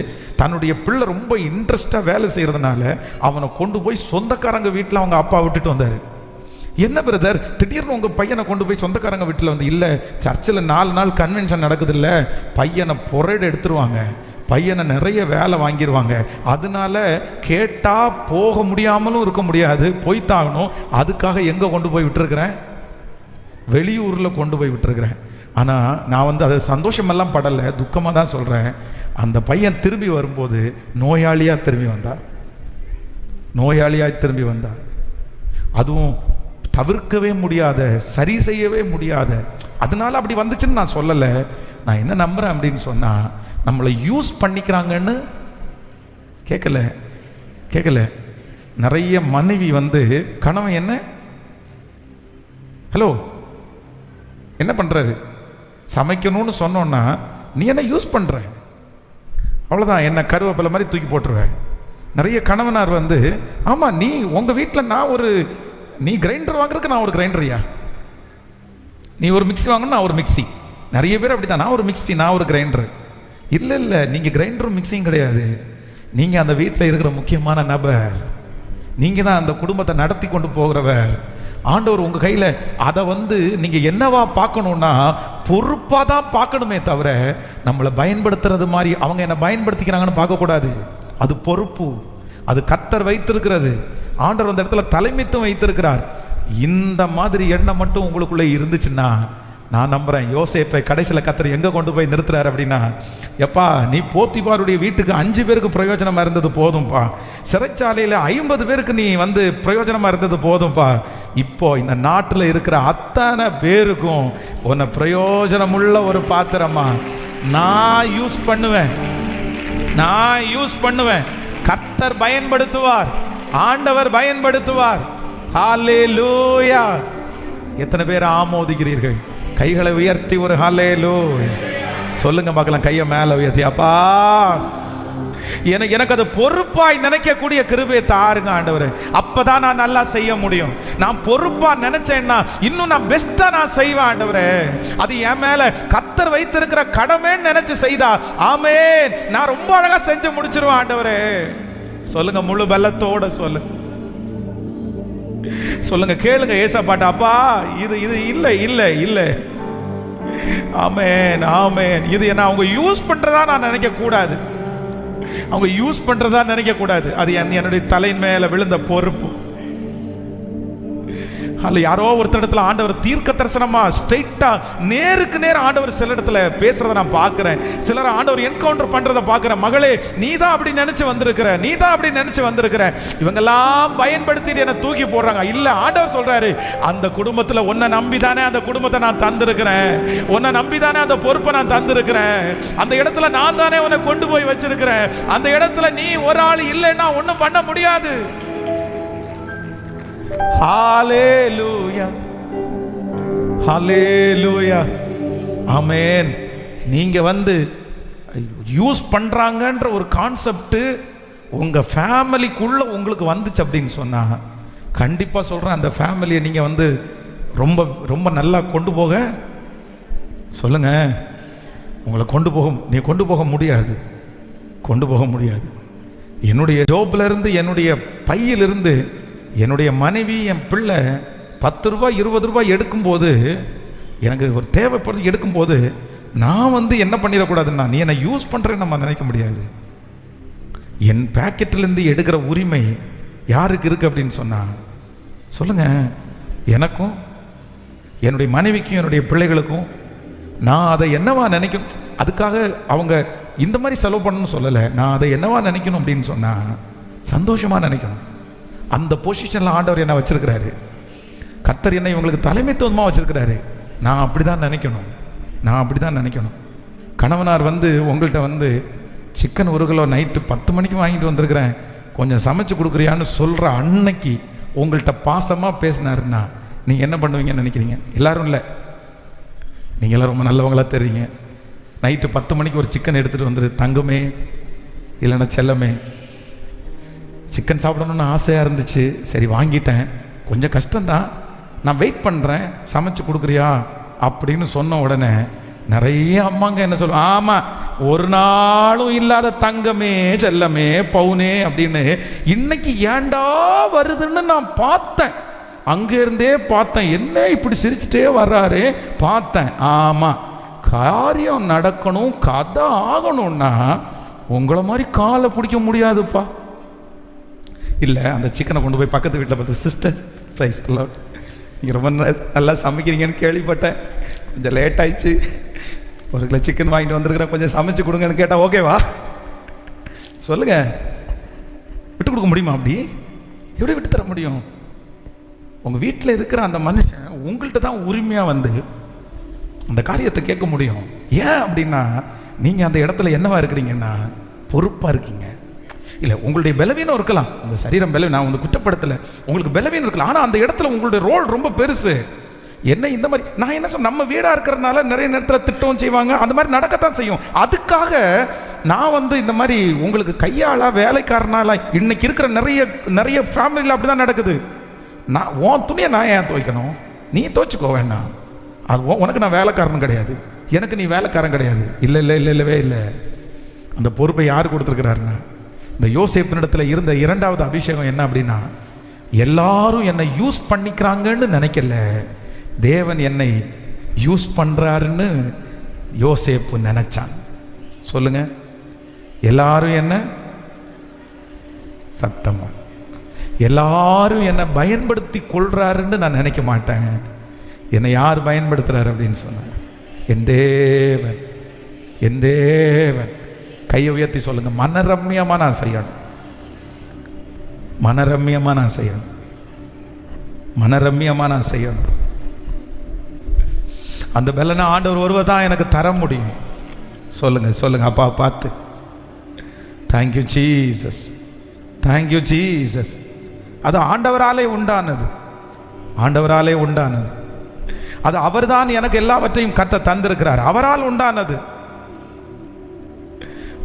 தன்னுடைய பிள்ளை ரொம்ப இன்ட்ரெஸ்டாக வேலை செய்கிறதுனால அவனை கொண்டு போய் சொந்தக்காரங்க வீட்டில் அவங்க அப்பா விட்டுட்டு வந்தார். என்ன பிரதர் திடீர்னு உங்கள் பையனை கொண்டு போய் சொந்தக்காரங்க வீட்டில் இல்லை, சர்ச்சில் 4 நாள் கன்வென்ஷன் நடக்குது இல்லை, பையனை பொறைடு எடுத்துருவாங்க, பையனை நிறைய வேலை வாங்கிடுவாங்க, அதனால கேட்டால் போக முடியாமலும் இருக்க முடியாது, போய்த்தாகணும், அதுக்காக எங்கே கொண்டு போய் விட்டுருக்கிறேன், வெளியூரில் கொண்டு போய் விட்டுருக்கிறேன். ஆனால் நான் அதை சந்தோஷமெல்லாம் படலை, துக்கமாக தான் சொல்கிறேன். அந்த பையன் திரும்பி வரும்போது நோயாளியாக திரும்பி வந்தார். அதுவும் தவிர்க்கவே முடியாத, சரி செய்யவே முடியாத. அதனால அப்படி வந்துச்சுன்னு நான் சொல்லலை. நான் என்ன நம்புகிறேன் அப்படின்னு சொன்னால், நம்மளை யூஸ் பண்ணிக்கிறாங்கன்னு கேட்கல. நிறைய மனைவி வந்து கணவன் என்ன பண்ணுறாரு, சமைக்கணும்னு சொன்னோன்னா நீ என்ன யூஸ் பண்ணுற, அவ்வளோதான், என்ன கருவேப்பிலை மாதிரி தூக்கி போட்டுருவேன். நிறைய கணவனார் வந்து, ஆமாம் நீ உங்கள் வீட்டில் நீ கிரைண்டர் வாங்குறதுக்கு நான் ஒரு கிரைண்டரியா, நீ ஒரு மிக்ஸி வாங்கணும் நான் ஒரு மிக்ஸி. நிறைய பேர் அப்படி தான், நான் ஒரு மிக்ஸி நான் ஒரு கிரைண்டரு. இல்லை, நீங்கள் கிரைண்டரும் மிக்ஸியும் கிடையாது, நீங்கள் அந்த வீட்டில் இருக்கிற முக்கியமான நபர், நீங்கள் தான் அந்த குடும்பத்தை நடத்தி கொண்டு போகிறவர். ஆண்டவர் உங்கள் கையில் அதை வந்து நீங்கள் என்னவா பார்க்கணுன்னா பொறுப்பாக தான் பார்க்கணுமே தவிர நம்மளை பயன்படுத்துறது மாதிரி அவங்க என்ன பயன்படுத்திக்கிறாங்கன்னு பார்க்கக்கூடாது. அது பொறுப்பு, அது கர்த்தர் வைத்திருக்கிறது. ஆண்டவர் அந்த இடத்துல தலைமைத்துவம் வைத்திருக்கிறார். இந்த மாதிரி எண்ணம் மட்டும் உங்களுக்குள்ளே இருந்துச்சுன்னா நான் நம்புகிறேன் யோசேப்பை கடைசியில் கர்த்தர் எங்கே கொண்டு போய் நிறுத்துறாரு அப்படின்னா, எப்பா நீ போத்திபாருடைய வீட்டுக்கு 5 பேருக்கு பிரயோஜனமாக இருந்தது போதும்பா, சிறைச்சாலையில் 50 பேருக்கு நீ வந்து பிரயோஜனமாக இருந்தது போதும்பா, இப்போ இந்த நாட்டில் இருக்கிற அத்தனை பேருக்கும் உன்னை பிரயோஜனமுள்ள ஒரு பாத்திரமா நான் யூஸ் பண்ணுவேன். கர்த்தர் பயன்படுத்துவார், ஆண்டவர் பயன்படுத்துவார். ஹல்லேலூயா. எத்தனை பேர் ஆமோதிக்கிறீர்கள்? கைகளை உயர்த்தி ஒரு ஹல்லேலூயா சொல்லுங்க பார்க்கலாம். கையை மேலே உயர்த்தி, அப்பா எனக்கு அது பொறுப்பாய் நினைக்கக்கூடிய கிருபையை தாருங்க ஆண்டவரே. அப்பதான் நான் நல்லா செய்ய முடியும். நான் பொறுப்பா நினைச்சேன்னா இன்னும் நான் பெஸ்டா நான் செய்வேன் ஆண்டவரே. அது என் மேல கர்த்தர் வைத்திருக்கிற கடமைன்னு நினைச்சு செய்தா ஆமென், நான் ரொம்ப அழகா செஞ்சு முடிச்சிருவேன் ஆண்டவரே. சொல்லுங்க, முழு பலத்தோட சொல்லுங்க, கேளுங்க ஏசப்பாட்ட, அப்பா இது இல்லை. ஆமென். இது என்ன அவங்க யூஸ் பண்றதா நான் நினைக்க கூடாது, அது என்னுடைய தலையின் மேல விழுந்த பொறுப்பு. அல்ல யாரோ ஒருத்தர் இடத்துல ஆண்டவர் தீர்க்க தரிசனமா ஸ்ட்ரைட்டா நேருக்கு நேர் ஆண்டவர் சில இடத்துல பேசுறத நான் பார்க்கிறேன். சிலர் ஆண்டவர் என்கவுண்டர் பண்றத பார்க்கிறேன். மகளே நீ தான் அப்படி நினைச்சு வந்திருக்கிற, இவங்கெல்லாம் பயன்படுத்திட்டு என்ன தூக்கி போடுறாங்க. இல்ல, ஆண்டவர் சொல்றாரு, அந்த குடும்பத்துல உன்னை நம்பிதானே அந்த குடும்பத்தை நான் தந்திருக்கிறேன், உன்னை நம்பிதானே அந்த பொறுப்பை நான் தந்திருக்கிறேன், அந்த இடத்துல நான் தானே உன்னை கொண்டு போய் வச்சிருக்கிறேன், அந்த இடத்துல நீ ஒரு ஆள் இல்லைன்னா ஒன்னும் பண்ண முடியாது. ஹல்லேலூயா. ஆமென். நீங்க வந்து யூஸ் பண்றாங்கன்ற ஒரு கான்செப்ட் உங்க ஃபேமிலிக்குள்ள உங்களுக்கு வந்துச்சு அப்படின்னு சொன்னா கண்டிப்பா சொல்றேன், அந்த ஃபேமிலியை நீங்க வந்து ரொம்ப ரொம்ப நல்லா கொண்டு போக சொல்லுங்க. உங்களை கொண்டு போக முடியாது. என்னுடைய ஜோப்ல இருந்து, என்னுடைய பையிலிருந்து என்னுடைய மனைவி, என் பிள்ளை 10 ரூபாய் 20 ரூபாய் எடுக்கும்போது, எனக்கு ஒரு தேவைப்படுது எடுக்கும்போது, நான் வந்து என்ன பண்ணிடக்கூடாதுன்னா நீ என்னை யூஸ் பண்ணுறேன்னு நம்ம நினைக்க முடியாது. என் பேக்கெட்டிலேருந்து எடுக்கிற உரிமை யாருக்கு இருக்குது அப்படின்னு சொல்லுங்க. எனக்கும் என்னுடைய மனைவிக்கும் என்னுடைய பிள்ளைகளுக்கும் நான் அதை என்னவா நினைக்கும், அதுக்காக அவங்க இந்த மாதிரி செலவு பண்ணணும்னு சொல்லலை, நான் அதை என்னவா நினைக்கணும் அப்படின்னு சொன்னால் சந்தோஷமாக நினைக்கணும். அந்த பொசிஷனில் ஆண்டவர் என்ன வச்சிருக்கிறாரு, கர்த்தர் என்ன இவங்களுக்கு தலைமைத்துவமாக வச்சிருக்கிறாரு. நான் அப்படி தான் நினைக்கணும். கணவனார் வந்து உங்கள்கிட்ட வந்து சிக்கன் 1 கிலோ நைட்டு 10 மணிக்கு வாங்கிட்டு வந்திருக்கிறேன், கொஞ்சம் சமைச்சு கொடுக்குறியான்னு சொல்கிற அன்னைக்கு உங்கள்கிட்ட பாசமாக பேசினாருன்னா நீங்கள் என்ன பண்ணுவீங்கன்னு நினைக்கிறீங்க? எல்லாரும் இல்லை, நீங்கள் எல்லாம் ரொம்ப நல்லவங்களாக தெரியுங்க. நைட்டு 10 மணிக்கு ஒரு சிக்கன் எடுத்துகிட்டு வந்துரு, தங்கமே இல்லைன்னா செல்லமே, சிக்கன் சாப்பிடணும்னு ஆசையாக இருந்துச்சு, சரி வாங்கிட்டேன், கொஞ்சம் கஷ்டம்தான், நான் வெயிட் பண்ணுறேன், சமைச்சு கொடுக்குறியா அப்படின்னு சொன்ன உடனே நிறைய அம்மாங்க என்ன சொல்லுவாங்க, ஆமாம் ஒரு நாளும் இல்லாத தங்கமே செல்லமே பவுனே அப்படின்னு இன்னைக்கு ஏண்டா வருதுன்னு நான் பார்த்தேன், அங்கேருந்தே பார்த்தேன், என்ன இப்படி சிரிச்சுட்டே வர்றாரு பார்த்தேன். ஆமாம், காரியம் நடக்கணும், கதை ஆகணும்னா உங்களை மாதிரி காலை பிடிக்க முடியாதுப்பா. இல்லை, அந்த சிக்கனை கொண்டு போய் பக்கத்து வீட்டில் பார்த்து, சிஸ்டர் ப்ரைஸ் நீங்கள் ரொம்ப நல்லா சமைக்கிறீங்கன்னு கேள்விப்பட்டேன், கொஞ்சம் லேட் ஆயிடுச்சு, 1 கிலோ சிக்கன் வாங்கிட்டு வந்திருக்கிறேன், கொஞ்சம் சமைச்சு கொடுங்கன்னு கேட்டால் ஓகேவா? சொல்லுங்கள், விட்டு கொடுக்க முடியுமா? அப்படி எப்படி விட்டு தர முடியும்? உங்கள் வீட்டில் இருக்கிற அந்த மனுஷன் உங்கள்கிட்ட தான் உரிமையாக வந்து அந்த காரியத்தை கேட்க முடியும். ஏன் அப்படின்னா நீங்கள் அந்த இடத்துல என்னவா இருக்கிறீங்கன்னா பொறுப்பாக இருக்கீங்க. இல்லை, உங்களுடைய பலவீனம் இருக்கலாம், உங்கள் சரீரம் பலவீனம், நான் வந்து குற்றப்படுத்தலை, உங்களுக்கு பலவீனம் இருக்கலாம். ஆனால் அந்த இடத்துல உங்களுடைய ரோல் ரொம்ப பெருசு. என்ன இந்த மாதிரி நான் என்ன சொன்ன, நம்ம வீடாக இருக்கிறதுனால நிறைய நேரத்தில் திட்டவும் செய்வாங்க, அந்த மாதிரி நடக்கத்தான் செய்யும். அதுக்காக நான் வந்து இந்த மாதிரி உங்களுக்கு கையாளா வேலைக்காரனால இன்னைக்கு இருக்கிற நிறைய ஃபேமிலியில் அப்படி தான் நடக்குது. நான் உன் துணியை நான் ஏன் துவைக்கணும், நீ துவைச்சிக்கோ வேண்டாம், அது உனக்கு நான் வேலைக்காரன் கிடையாது, எனக்கு நீ வேலைக்காரன் கிடையாது. இல்லை இல்லை இல்லை இல்லவே இல்லை. அந்த பொறுப்பை யார் கொடுத்துருக்கிறாருன்னா, இந்த யோசேப்பினிடத்தில் இருந்த இரண்டாவது அபிஷேகம் என்ன அப்படின்னா, எல்லாரும் என்னை யூஸ் பண்ணிக்கிறாங்கன்னு நினைக்கல, தேவன் என்னை யூஸ் பண்ணுறாருன்னு யோசேப்பு நினைச்சான். சொல்லுங்க, எல்லாரும் என்ன சத்தமா, எல்லாரும் என்னை பயன்படுத்தி கொள்றாருன்னு நான் நினைக்க மாட்டேன். என்னை யார் பயன்படுத்துறாரு அப்படின்னு சொன்னார், என் தேவன், என் தேவன். கையை உயர்த்தி சொல்லுங்க, மனரம்யமா நான் செய்யணும், மனரம்யமா நான் செய்யணும், மனரம்யமா நான் செய்யணும். அந்த பலனை ஆண்டவர் ஒருவர் தான் எனக்கு தர முடியும். சொல்லுங்க சொல்லுங்க, அப்பா பார்த்து, தேங்க்யூ ஜீசஸ், தேங்க்யூ ஜீசஸ். அது ஆண்டவராலே உண்டானது, ஆண்டவராலே உண்டானது. அது அவர்தான் எனக்கு எல்லாவற்றையும் கத்த தந்திருக்கிறார். அவரால் உண்டானது,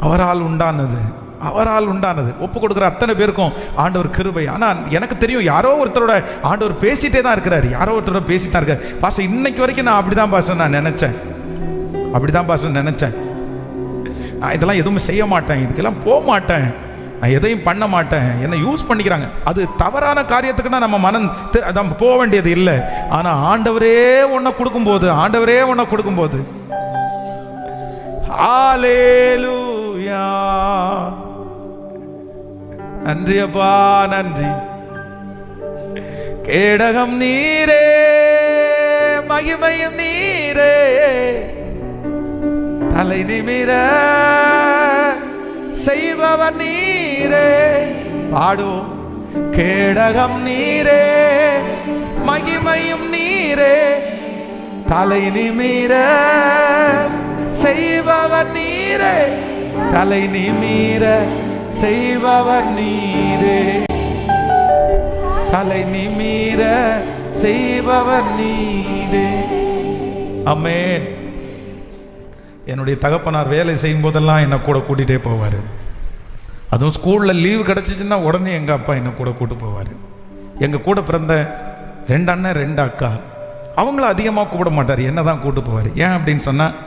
அவரால் உண்டானது, அவரால் உண்டானது. ஒப்பு கொடுக்குற அத்தனை பேருக்கும் ஆண்டவர் கிருபை. ஆனால் எனக்கு தெரியும், யாரோ ஒருத்தரோட ஆண்டவர் பேசிட்டே தான் இருக்கிறார், யாரோ ஒருத்தரோட பேசித்தான் இருக்கார். பாச இன்னைக்கு வரைக்கும் நான் அப்படிதான் பாச நான் நினைச்சேன், அப்படிதான் பாச நினைச்சேன். நான் இதெல்லாம் எதுவும் செய்ய மாட்டேன், இதுக்கெல்லாம் போக மாட்டேன், நான் எதையும் பண்ண மாட்டேன், என்னை யூஸ் பண்ணிக்கிறாங்க. அது தவறான காரியத்துக்குன்னா நம்ம மனம் நம்ம போக வேண்டியது இல்லை. ஆனால் ஆண்டவரே ஒன்றை கொடுக்கும்போது, ஆண்டவரே ஒன்றை கொடுக்கும்போது, ஹல்லேலூயா, நன்றி அப்பா நன்றி. கேடகம் நீரே, மகிமையும் நீரே, தலை நிமிர செய்பவர் நீரே. பாடுவோம், கேடகம் நீரே, மகிமையும் நீரே, தலை நிமிர செய்பவர் நீரே, தலை நிமிர செய்பவர் நீரே, தலை நிமிர செய்பவர் நீரே. ஆமென். என்னுடைய தகப்பனார் வேலை செய்யும் போதெல்லாம் என்னை கூட கூட்டிகிட்டே போவார். அதுவும் ஸ்கூலில் லீவு கிடச்சிச்சின்னா உடனே எங்கள் அப்பா என்னை கூட கூட்டு போவார். எங்கள் கூட பிறந்த 2 அண்ணன் 2 அக்கா, அவங்கள அதிகமாக கூப்பிட மாட்டார், என்ன தான் கூட்டு போவார். ஏன் அப்படின்னு சொன்னால்,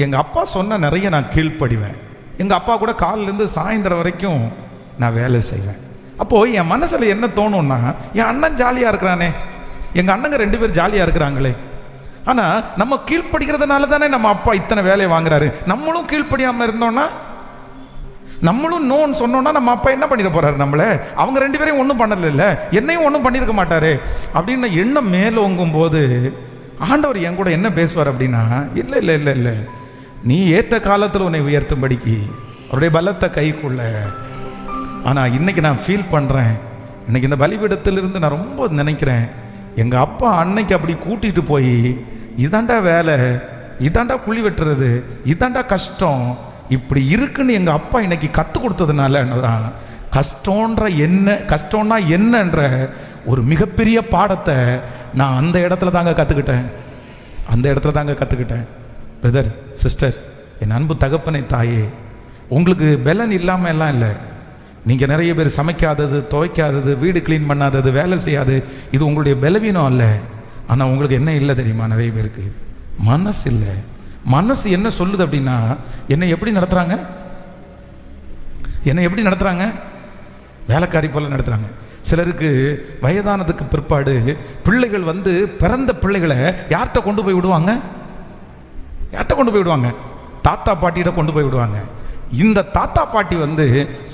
எங்கள் அப்பா சொன்ன நிறைய நான் கீழ்ப்படிவேன். எங்கள் அப்பா கூட காலிலேருந்து சாயந்தரம் வரைக்கும் நான் வேலை செய்வேன். அப்போது என் மனசில் என்ன தோணும்னா, என் அண்ணன் ஜாலியாக இருக்கிறானே, எங்கள் அண்ணங்க 2 பேர் ஜாலியாக இருக்கிறாங்களே. ஆனால் நம்ம கீழ்ப்படுகிறதுனால தானே நம்ம அப்பா இத்தனை வேலையை வாங்குறாரு. நம்மளும் கீழ்ப்படியாமல் இருந்தோம்னா, நம்மளும் நோன்னு சொன்னோன்னா நம்ம அப்பா என்ன பண்ணிட போறாரு நம்மளை? அவங்க 2 பேரையும் ஒன்றும் பண்ணல, என்னையும் ஒன்றும் பண்ணியிருக்க மாட்டாரு அப்படின்னு எண்ணம் மேலோங்கும் போது ஆண்டவர் என் கூட என்ன பேசுவார் அப்படின்னா, இல்லை இல்லை இல்லை இல்லை, நீ ஏற்ற காலத்தில் உன்னை உயர்த்தும்படிக்கு அவருடைய பலத்தை கைக்குள்ள. ஆனால் இன்னைக்கு நான் ஃபீல் பண்ணுறேன், இன்னைக்கு இந்த பலிபீடத்திலிருந்து நான் ரொம்ப நினைக்கிறேன், எங்கள் அப்பா அன்னைக்கு அப்படி கூட்டிகிட்டு போய், இதாண்டா வேலை, இதாண்டா குழி வெட்டுறது, இதாண்டா கஷ்டம், இப்படி இருக்குன்னு எங்கள் அப்பா இன்னைக்கு கற்றுக் கொடுத்ததுனால தான் கஷ்டம்னா என்னன்ற ஒரு மிகப்பெரிய பாடத்தை நான் அந்த இடத்துல தாங்க கற்றுக்கிட்டேன், அந்த இடத்துல தாங்க கற்றுக்கிட்டேன். பிரதர் சிஸ்டர், என் அன்பு தகப்பனை தாயே, உங்களுக்கு பலன் இல்லாமல் எல்லாம் இல்லை. நீங்கள் நிறைய பேர் சமைக்காதது, துவைக்காதது, வீடு க்ளீன் பண்ணாதது, வேலை செய்யாது, இது உங்களுடைய பலவீனம் அல்ல. ஆனால் உங்களுக்கு என்ன இல்லை தெரியுமா? நிறைய பேருக்கு மனசு இல்லை. மனசு என்ன சொல்லுது அப்படின்னா, என்னை எப்படி நடத்துகிறாங்க, என்னை எப்படி நடத்துகிறாங்க, வேலைக்காரி போல நடத்துகிறாங்க. சிலருக்கு வயதானதுக்கு பிற்பாடு பிள்ளைகள் வந்து பிறந்த பிள்ளைகளை யார்கிட்ட கொண்டு போய் விடுவாங்க? யார்கிட்ட கொண்டு போய் விடுவாங்க? தாத்தா பாட்டிகிட்ட கொண்டு போய் விடுவாங்க. இந்த தாத்தா பாட்டி வந்து,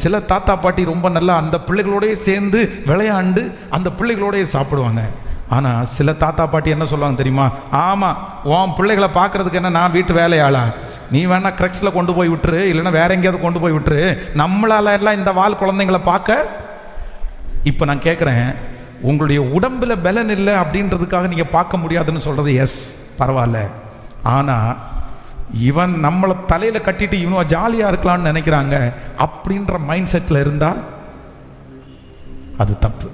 சில தாத்தா பாட்டி ரொம்ப நல்லா அந்த பிள்ளைகளோடய சேர்ந்து விளையாண்டு அந்த பிள்ளைகளோடய சாப்பிடுவாங்க. ஆனால் சில தாத்தா பாட்டி என்ன சொல்லுவாங்க தெரியுமா? ஆமாம், உன் பிள்ளைகளை பார்க்குறதுக்கு என்ன நான் வீட்டு வேலையாளா? நீ வேணா கிரெக்ஸில் கொண்டு போய் விட்டுரு, இல்லைன்னா வேற எங்கேயாவது கொண்டு போய் விட்டுரு, நம்மளால எல்லாம் இந்த வால் குழந்தைங்களை பார்க்க. இப்போ நான் கேட்குறேன், உங்களுடைய உடம்பில் பலன் இல்லை அப்படின்றதுக்காக நீங்கள் பார்க்க முடியாதுன்னு சொல்கிறது எஸ், பரவாயில்ல. ஆனால் இவன் நம்மளை தலையில் கட்டிட்டு இவனும் ஜாலியாக இருக்கலாம்னு நினைக்கிறாங்க அப்படின்ற மைண்ட் செட்டில் இருந்தால் அது தப்பு.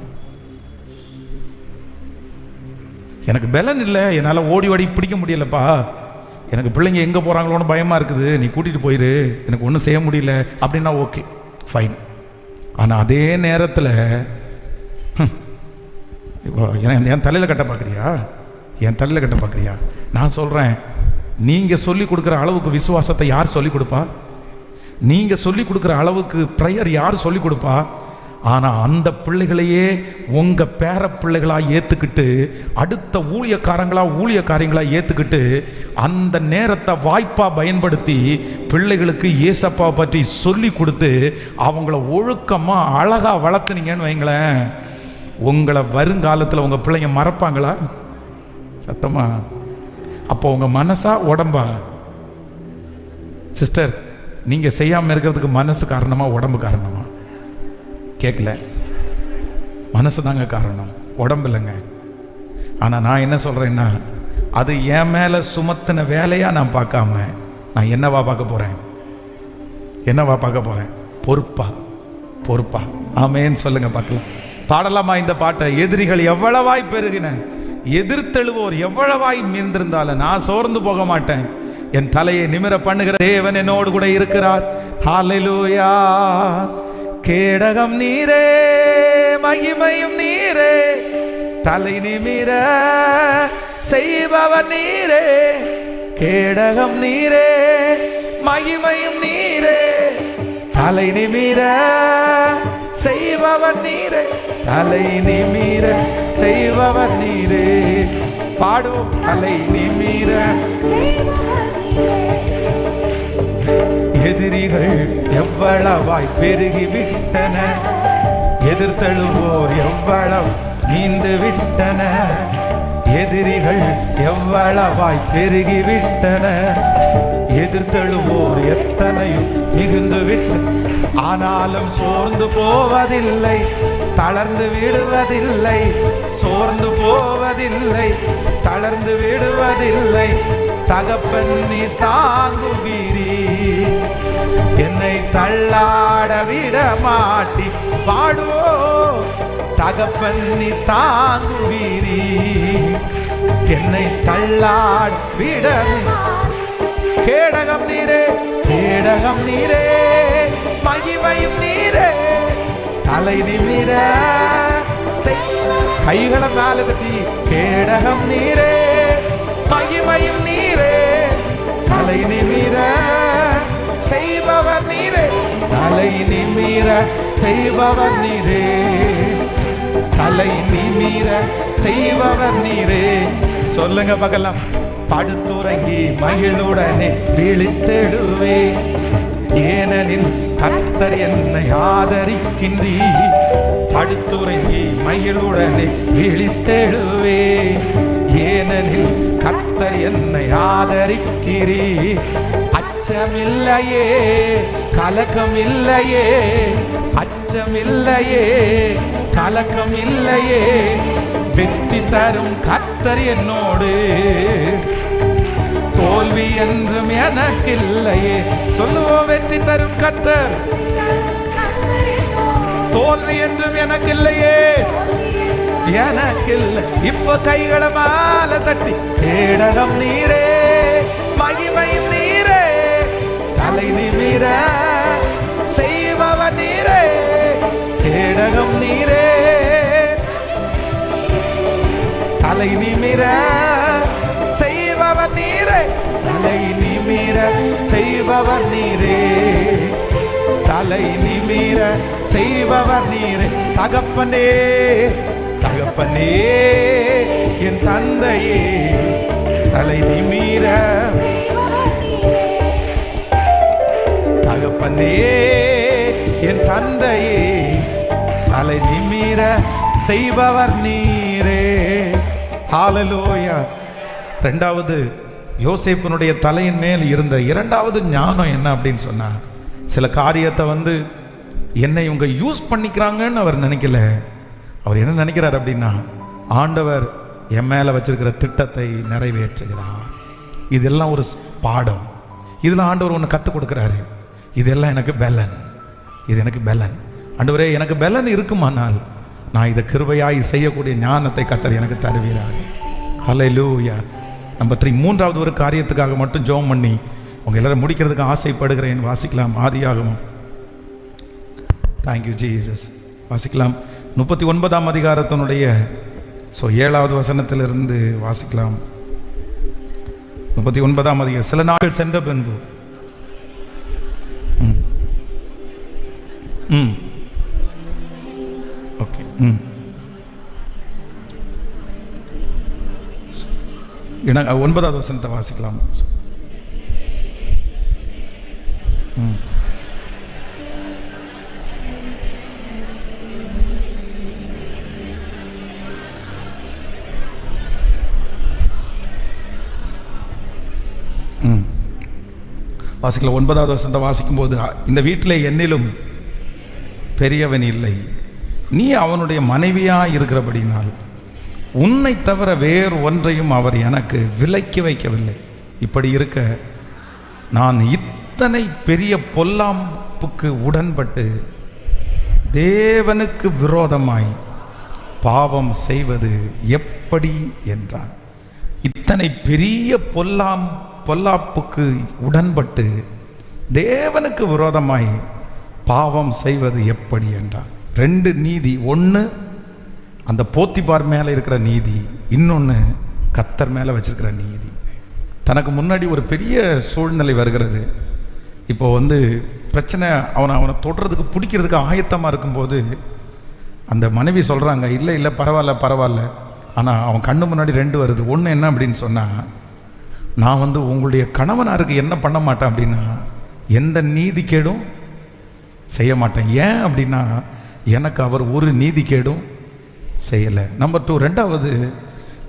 எனக்கு பலன் இல்லை, என்னால் ஓடி ஓடி பிடிக்க முடியலப்பா, எனக்கு பிள்ளைங்க எங்கே போகிறாங்களோன்னு பயமாக இருக்குது, நீ கூட்டிகிட்டு போயிரு, எனக்கு ஒன்றும் செய்ய முடியல அப்படின்னா ஓகே ஃபைன். ஆனால் அதே நேரத்தில் என் தலையில் கட்ட பார்க்குறியா, என் தலையில் கட்ட பார்க்குறியா? நான் சொல்கிறேன், நீங்கள் சொல்லி கொடுக்குற அளவுக்கு விசுவாசத்தை யார் சொல்லிக் கொடுப்பா? நீங்கள் சொல்லி கொடுக்குற அளவுக்கு ப்ரேயர் யார் சொல்லிக் கொடுப்பா? ஆனால் அந்த பிள்ளைகளையே உங்கள் பேர பிள்ளைகளாக ஏற்றுக்கிட்டு, அடுத்த ஊழியக்காரங்களாக ஏற்றுக்கிட்டு, அந்த நேரத்தை வாய்ப்பாக பயன்படுத்தி பிள்ளைகளுக்கு இயேசப்பா பற்றி சொல்லி கொடுத்து அவங்கள ஒழுக்கமாக அழகாக வளர்த்துனீங்கன்னு வைங்களேன், உங்களை வருங்காலத்தில் உங்கள் பிள்ளைங்க மறப்பாங்களா? சத்தமா? அப்போ உங்கள் மனசா உடம்பா? சிஸ்டர், நீங்கள் செய்யாமல் இருக்கிறதுக்கு மனசு காரணமா உடம்பு காரணமா? கேட்கல. மனசு தாங்க காரணம், உடம்பு இல்லைங்க. ஆனால் நான் என்ன சொல்கிறேன்னா, அது என் மேலே சுமத்தின வேலையாக நான் பார்க்காம நான் என்னவா பார்க்க போகிறேன்? பொறுப்பா. ஆமேன்னு சொல்லுங்க பார்க்கலாம். பாடலாமா இந்த பாட்டை? எதிரிகள் எவ்வளவாய் பெருகின, எதிர்த்தெழுவோர் எவ்வளவாய் மீந்திருந்தாலும் நான் சோர்ந்து போக மாட்டேன். என் தலையை நிமிர பண்ணுகிற தேவன் என்னோடு கூட இருக்கிறார். ஹல்லேலூயா. கேடகம் நீரே, மகிமையும் நீரே, தலை நிமிர செய்பவர் நீரே. கேடகம் நீரே, மகிமையும் நீரே, தலை நிமிர செய்பவர் நீரே. தலை நிமிர செய்பவர் நீரே. பாடுவோம். தலை நிமிர. எதிரிகள் எவ்வளவாய் பெருகிவிட்டன, எதிர்த்தழுவோர் எவ்வளவு நீந்து விட்டன. எதிரிகள் எவ்வளவாய் பெருகிவிட்டன, எதிர்த்தழுவோர் எத்தனையும் மிகுந்து விட்டன. ஆனாலும் சோர்ந்து போவதில்லை, தளர்ந்து விடுவதில்லை. சோர்ந்து போவதில்லை, தளர்ந்து விடுவதில்லை. தகப்பன் நீ தாங்குவீரி, என்னை தள்ளாட விட மாட்டி. பாடுவோ. தகப்பன் நீ தாங்குவீரி, என்னை தள்ளாட விட. கேடகம் நீரே, கேடகம் நீரே, மகிமையும் நீரே, தலை நிமிர. கைகளை மேல தட்டி. கேடகம் நீரே, மகிமையும் நீரே, தலை நிமிர செய்பவர் நீரே. தலை நிமிர செய்பவர் நீரே. தலை நிமிர செய்பவர் நீரே. சொல்லுங்க பார்க்கலாம். படுத்துறங்கி மகிழுடனே விழித்தெழுவே, ஏனெனில் கர்த்தர் என்னை ஆதரிக்கின்றீ. படுத்துறங்கி மகிழுடனே விழித்தெழுவே, ஏனெனில் கர்த்தர் என்னை ஆதரிக்கிறீ. அச்சமில்லையே, கலக்கம் இல்லையே, அச்சமில்லையே, கலக்கம் இல்லையே. வெற்றி தரும் கர்த்தர் என்னோடு, தோல்வி என்றும் எனக்கு இல்லையே. சொல்லுவோம். வெற்றி தரும் கர்த்தர், தோல்வி என்றும் எனக்கு இல்லையே, எனக்கு இல்லை. இப்ப கைகளை மேல தட்டி. கேடகம் நீரே, மகிமையும் நீரே, தலை நிமிர செய்பவர் நீரே. கேடகம் நீரே, தலை நிமிர செய்பவர் நீரே. தலை நிமிர செய்பவர் நீரே. தலை நிமிர செய்பவர் நீரே. தகப்பனே, தகப்பனே, என் தந்தையே, தலை நிமிர. தகப்பனே, என் தந்தையே, தலை நிமிர செய்பவர் நீரே. ஹல்லேலூயா. ரெண்டாவது, யோசேப்பினுடைய தலையின் மேல் இருந்த இரண்டாவது ஞானம் என்ன அப்படின்னு சொன்னா, சில காரியத்தை என்னை இவங்க யூஸ் பண்ணிக்கிறாங்கன்னு அவர் நினைக்கல. அவர் என்ன நினைக்கிறார் அப்படின்னா, ஆண்டவர் என் மேல வச்சிருக்கிற திட்டத்தை நிறைவேற்றுகிறார். இதெல்லாம் ஒரு பாடம். இதில் ஆண்டவர் ஒன்று கற்றுக் கொடுக்குறாரு. இதெல்லாம் எனக்கு பலன், இது எனக்கு பலன். ஆண்டவரே, எனக்கு பலன் இருக்குமானால் நான் இதை கிருபையாய் செய்யக்கூடிய ஞானத்தை கர்த்தர் எனக்கு தருவீராக. ஹல்லேலூயா. நம்பர் 3, மூன்றாவது ஒரு காரியத்துக்காக மட்டும் ஜெபம் பண்ணி உங்கள் எல்லாரும் முடிக்கிறதுக்கு ஆசைப்படுகிறேன். வாசிக்கலாம் ஆதியாகமம். Thank you Jesus. வாசிக்கலாம் 39ஆம் அதிகாரத்தினுடைய 7வது வசனத்திலிருந்து வாசிக்கலாம். 39ஆம் அதிகாரம். சில நாட்கள் சென்ற பின்பு ஓகே 9வது வசனத்தை வாசிக்கலாம். வாசிக்கலாம். 9வது வசனத்தை வாசிக்கும் போது, இந்த வீட்டில் என்னிலும் பெரியவன் இல்லை, நீ அவனுடைய மனைவியாக இருக்கிறபடினால் உன்னை தவிர வேறு ஒன்றையும் அவர் எனக்கு விலக்கி வைக்கவில்லை. இப்படி இருக்க நான் இத்தனை பெரிய பொல்லாப்புக்கு உடன்பட்டு தேவனுக்கு விரோதமாய் பாவம் செய்வது எப்படி என்றான். இத்தனை பெரிய பொல்லாப்புக்கு உடன்பட்டு தேவனுக்கு விரோதமாய் பாவம் செய்வது எப்படி என்றான். 2 நீதி. ஒன்று அந்த போத்திபார் மேலே இருக்கிற நீதி, இன்னொன்று கர்த்தர் மேலே வச்சிருக்கிற நீதி. தனக்கு முன்னாடி ஒரு பெரிய சூழ்நிலை வருகிறது. இப்போ பிரச்சனை, அவனை தொடுறதுக்கு பிடிக்கிறதுக்கு ஆயத்தமாக இருக்கும்போது அந்த மனைவி சொல்கிறாங்க, இல்லை இல்லை பரவாயில்ல. ஆனால் அவன் கண்ணு முன்னாடி 2 வருது. ஒன்று என்ன அப்படின்னு சொன்னால், நான் உங்களுடைய கணவனாருக்கு என்ன பண்ண மாட்டேன் அப்படின்னா எந்த நீதி கேடும் செய்ய மாட்டேன். ஏன் அப்படின்னா எனக்கு அவர் ஒரு நீதி கேடும் செய்யலை. நம்பர் 2, ரெண்டாவது,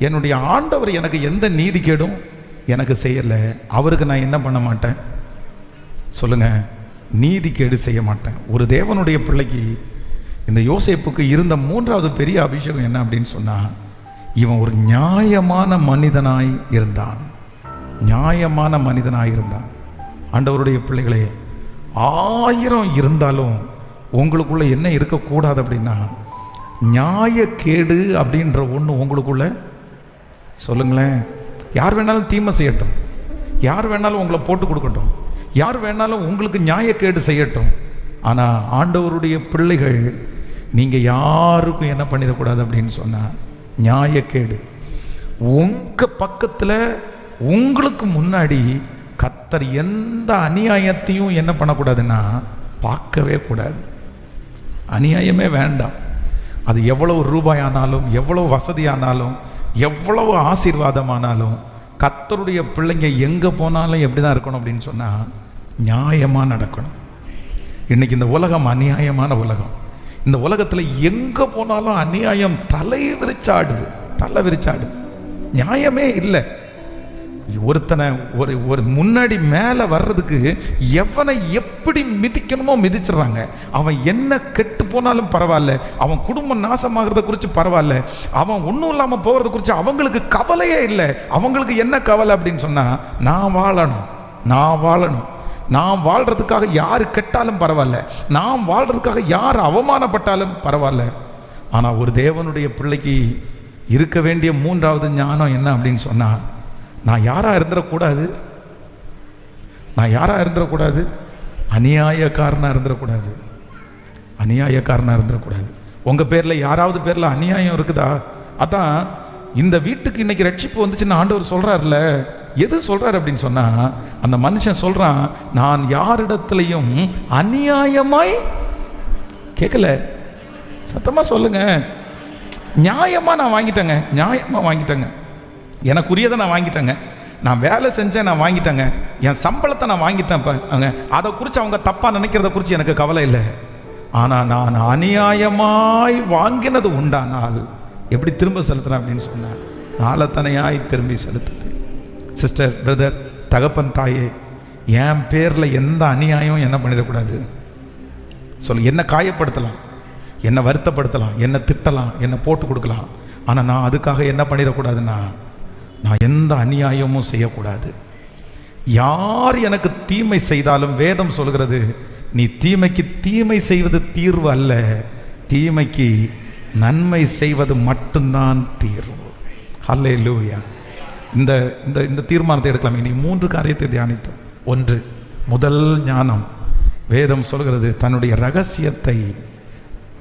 என்னுடைய ஆண்டவர் எனக்கு எந்த நீதி கேடும் எனக்கு செய்யலை. அவருக்கு நான் என்ன பண்ண மாட்டேன் சொல்லுங்க, நீதி கேடு செய்ய மாட்டேன். ஒரு தேவனுடைய பிள்ளைக்கு, இந்த யோசேப்புக்கு இருந்த 3வது பெரிய அபிஷேகம் என்ன அப்படின்னு சொன்னால், இவன் ஒரு நியாயமான மனிதனாய் இருந்தான். நியாயமான மனிதனாக இருந்தான். ஆண்டவருடைய பிள்ளைகளே, 1000 இருந்தாலும் உங்களுக்குள்ள என்ன இருக்கக்கூடாது அப்படின்னா, நியாயக்கேடு அப்படின்ற ஒன்று உங்களுக்குள்ள. சொல்லுங்களேன், யார் வேணாலும் தீமை செய்யட்டும், யார் வேணாலும் உங்களை போட்டு கொடுக்கட்டும், யார் வேணாலும் உங்களுக்கு நியாயக்கேடு செய்யட்டும், ஆனால் ஆண்டவருடைய பிள்ளைகள் நீங்கள் யாருக்கும் என்ன பண்ணிடக்கூடாது அப்படின்னு சொன்னால், நியாயக்கேடு. உங்கள் பக்கத்தில் உங்களுக்கு முன்னாடி கர்த்தர் எந்த அநியாயத்தையும் என்ன பண்ணக்கூடாதுன்னா பார்க்கவே கூடாது. அநியாயமே வேண்டாம். அது எவ்வளவு ரூபாயானாலும், எவ்வளவு வசதியானாலும், எவ்வளவு ஆசீர்வாதமானாலும், கர்த்தருடைய பிள்ளைங்க எங்கே போனாலும் எப்படி தான் இருக்கணும் அப்படின்னு சொன்னால், நியாயமாக நடக்கணும். இன்றைக்கி இந்த உலகம் அநியாயமான உலகம். இந்த உலகத்தில் எங்கே போனாலும் அநியாயம் தலை விரிச்சாடுது. நியாயமே இல்லை. ஒருத்தனை ஒரு முன்னாடி மேலே வர்றதுக்கு எவனை எப்படி மிதிக்கணுமோ மிதிச்சிடுறாங்க. அவன் என்ன கெட்டு போனாலும் பரவாயில்ல, அவன் குடும்பம் நாசமாகிறத குறித்து பரவாயில்ல, அவன் ஒன்றும் இல்லாமல் போகிறத குறித்து அவங்களுக்கு கவலையே இல்லை. அவங்களுக்கு என்ன கவலை அப்படின்னு சொன்னால், நான் வாழணும், நான் வாழ்கிறதுக்காக யார் கெட்டாலும் பரவாயில்ல, நான் வாழ்கிறதுக்காக யார் அவமானப்பட்டாலும் பரவாயில்ல. ஆனால் ஒரு தேவனுடைய பிள்ளைக்கு இருக்க வேண்டிய 3வது ஞானம் என்ன அப்படின்னு சொன்னால், நான் யாராக இருந்துடக்கூடாது, அநியாயக்காரனாக இருந்துடக்கூடாது. உங்கள் பேரில் யாராவது பேரில் அநியாயம் இருக்குதா? அதான் இந்த வீட்டுக்கு இன்னைக்கு ரட்சிப்பு வந்துச்சுன்னு ஆண்டவர் சொல்கிறார்ல. எது சொல்கிறார் அப்படின்னு சொன்னால், அந்த மனுஷன் சொல்கிறான், நான் யாரிடத்துலையும் அநியாயமாய் கேட்கல. சத்தமாக சொல்லுங்க. நியாயமாக நான் வாங்கிட்டேங்க, எனக்குரியதை நான் வாங்கிட்டேங்க, நான் வேலை செஞ்சேன், நான் வாங்கிட்டேங்க, என் சம்பளத்தை நான் வாங்கிட்டேன். இப்போ அதை குறித்து அவங்க தப்பாக நினைக்கிறத குறித்து எனக்கு கவலை இல்லை. ஆனால் நான் அநியாயமாய் வாங்கினது உண்டானால் எப்படி திரும்ப செலுத்துறேன் அப்படின்னு சொன்னேன், நாளத்தனையாய் திரும்பி செலுத்துறேன். சிஸ்டர், பிரதர், தகப்பன், தாயே, என் பேரில் எந்த அநியாயம் என்ன பண்ணிடக்கூடாது. என்ன காயப்படுத்தலாம், என்னை வருத்தப்படுத்தலாம், என்னை திட்டலாம், என்னை போட்டு கொடுக்கலாம், ஆனால் நான் அதுக்காக என்ன பண்ணிடக்கூடாதுன்னா, நான் எந்த அநியாயமும் செய்யக்கூடாது. யார் எனக்கு தீமை செய்தாலும் வேதம் சொல்கிறது, நீ தீமைக்கு தீமை செய்வது தீர்வு அல்ல, தீமைக்கு நன்மை செய்வது மட்டும்தான் தீர்வு. ஹல்லேலூயா. இந்த இந்த இந்த தீர்மானத்தை எடுக்கலாம். இனி 3 காரியத்தை தியானித்தோம். 1, முதல் ஞானம். வேதம் சொல்கிறது, தன்னுடைய ரகசியத்தை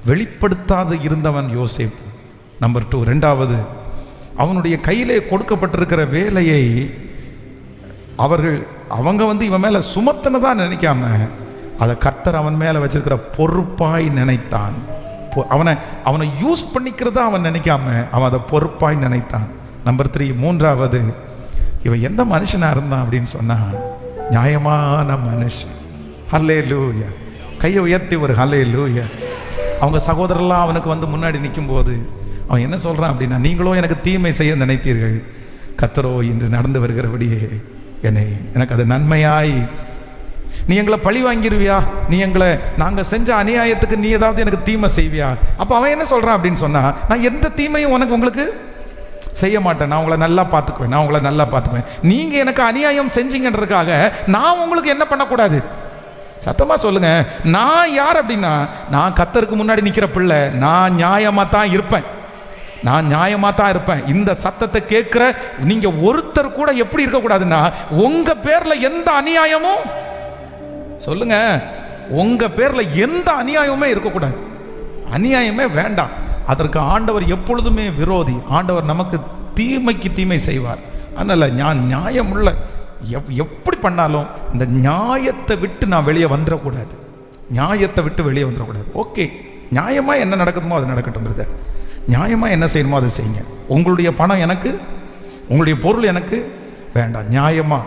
வெளிப்படுத்தாது இருந்தவன் யோசேப்பு. நம்பர் 2, 2வது, அவனுடைய கையிலே கொடுக்கப்பட்டிருக்கிற வேலையை அவங்க இவன் மேலே சுமத்தினதான் நினைக்காம அதை கர்த்தர் அவன் மேலே வச்சிருக்கிற பொறுப்பாய் நினைத்தான். அவனை யூஸ் பண்ணிக்கிறதா அவன் நினைக்காம அவன் அதை பொறுப்பாய் நினைத்தான். நம்பர் 3, 3வது, இவன் எந்த மனுஷனாக இருந்தான் அப்படின்னு சொன்னா, நியாயமான மனுஷன். ஹல்லேலூயா. கையை உயர்த்தி ஒரு ஹல்லேலூயா. அவங்க சகோதரர்லாம் அவனுக்கு முன்னாடி நிற்கும் போது அவன் என்ன சொல்றான் அப்படின்னா, நீங்களோ எனக்கு தீமை செய்ய நினைத்தீர்கள், கர்த்தரோ இன்று நடந்து வருகிறபடியே எனக்கு அது நன்மையாய். நீ எங்களை பழி வாங்கிருவியா? நீ நாங்கள் செஞ்ச அநியாயத்துக்கு நீ ஏதாவது எனக்கு தீமை செய்வியா? அப்போ அவன் என்ன சொல்றான் அப்படின்னு சொன்னா, நான் எந்த தீமையும் உங்களுக்கு செய்ய மாட்டேன், நான் உங்களை நல்லா பார்த்துக்குவேன். நீங்க எனக்கு அநியாயம் செஞ்சீங்கன்றதுக்காக நான் உங்களுக்கு என்ன பண்ணக்கூடாது? சத்தமா சொல்லுங்க. நான் யார் அப்படின்னா, நான் கர்த்தருக்கு முன்னாடி நிற்கிற பிள்ளை. நான் நியாயமா தான் இருப்பேன். இந்த சத்தத்தை கேட்கிற நீங்க ஒருத்தர் கூட எப்படி இருக்கக்கூடாதுன்னா, உங்க பேர்ல எந்த அநியாயமும், சொல்லுங்க, உங்க பேர்ல எந்த அநியாயமுமே இருக்கக்கூடாது. அநியாயமே வேண்டாம். அதற்கு ஆண்டவர் எப்பொழுதுமே விரோதி. ஆண்டவர் நமக்கு தீமைக்கு தீமை செய்வார். அதனால நியாயமுள்ள எப்படி பண்ணாலும் இந்த நியாயத்தை விட்டு நான் வெளியே வந்துடக்கூடாது. ஓகே, நியாயமா என்ன நடக்குதுமோ அது நடக்கட்டும். நியாயமா என்ன செய்யணுமோ அதை செய்யுங்க. உங்களுடைய பணம் எனக்கு, உங்களுடைய பொருள் எனக்கு வேண்டாம். நியாயமா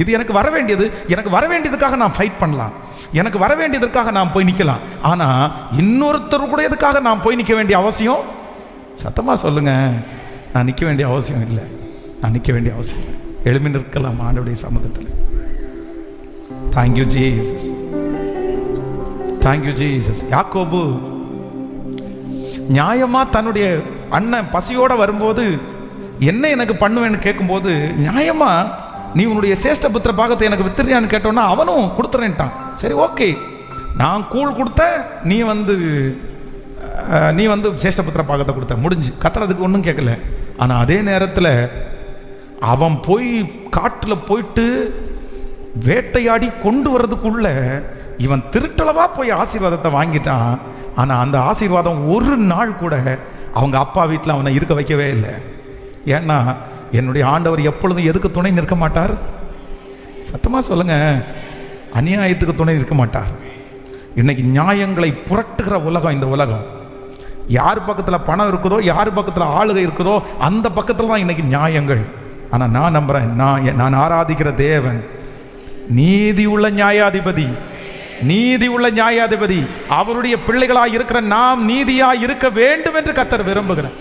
இது எனக்கு வர வேண்டியதுக்காக நான் ஃபைட் பண்ணலாம், எனக்கு வர வேண்டியதற்காக நான் போய் நிற்கலாம். ஆனா இன்னொருத்தர் கூட எதுக்காக நான் போய் நிற்க வேண்டிய அவசியம், சத்தமா சொல்லுங்க, நான் நிற்க வேண்டிய அவசியம் இல்லை. எழுப்பி நிற்கலாம் ஆண்டவருடைய சமூகத்தில். Thank you Jesus. யாக்கோபு நியாயமா தன்னுடைய அண்ணன் பசியோட வரும்போது என்ன எனக்கு பண்ணுவேன்னு கேட்கும்போது, நியாயமா நீ உன்னுடைய சேஷ்ட புத்திர பாகத்தை எனக்கு வித்துறியான்னு கேட்டோன்னா அவனும் கொடுத்துறேன்ட்டான். சரி, ஓகே, நான் கூழ் கொடுத்த, நீ சேஷ்ட புத்திர பாகத்தை கொடுத்த, முடிஞ்சு. கத்துறதுக்கு ஒன்றும் கேட்கல. ஆனால் அதே நேரத்தில் அவன் போய் காட்டில் போயிட்டு வேட்டையாடி கொண்டு வர்றதுக்குள்ள இவன் திருட்டளவா போய் ஆசீர்வாதத்தை வாங்கிட்டான். ஆனால் அந்த ஆசீர்வாதம் ஒரு நாள் கூட அவங்க அப்பா வீட்டில் அவனை இருக்க வைக்கவே இல்லை. ஏன்னா என்னுடைய ஆண்டவர் எப்பொழுதும் எதுக்கு துணை நிற்க மாட்டார்? சத்தமா சொல்லுங்க, அநியாயத்துக்கு துணை நிற்க மாட்டார். இன்னைக்கு நியாயங்களை புரட்டுகிற உலகம் இந்த உலகம். யார் பக்கத்தில் பணம் இருக்குதோ, யார் பக்கத்தில் ஆளுகை இருக்குதோ, அந்த பக்கத்தில் தான் இன்னைக்கு நியாயங்கள். ஆனால் நான் நம்புறேன், நான் ஆராதிக்கிற தேவன் நீதியுள்ள நியாயாதிபதி. அவருடைய பிள்ளைகளாய் இருக்கிற நாம் நீதியாய் இருக்க வேண்டும் என்று கர்த்தர் விரும்புகிறார்.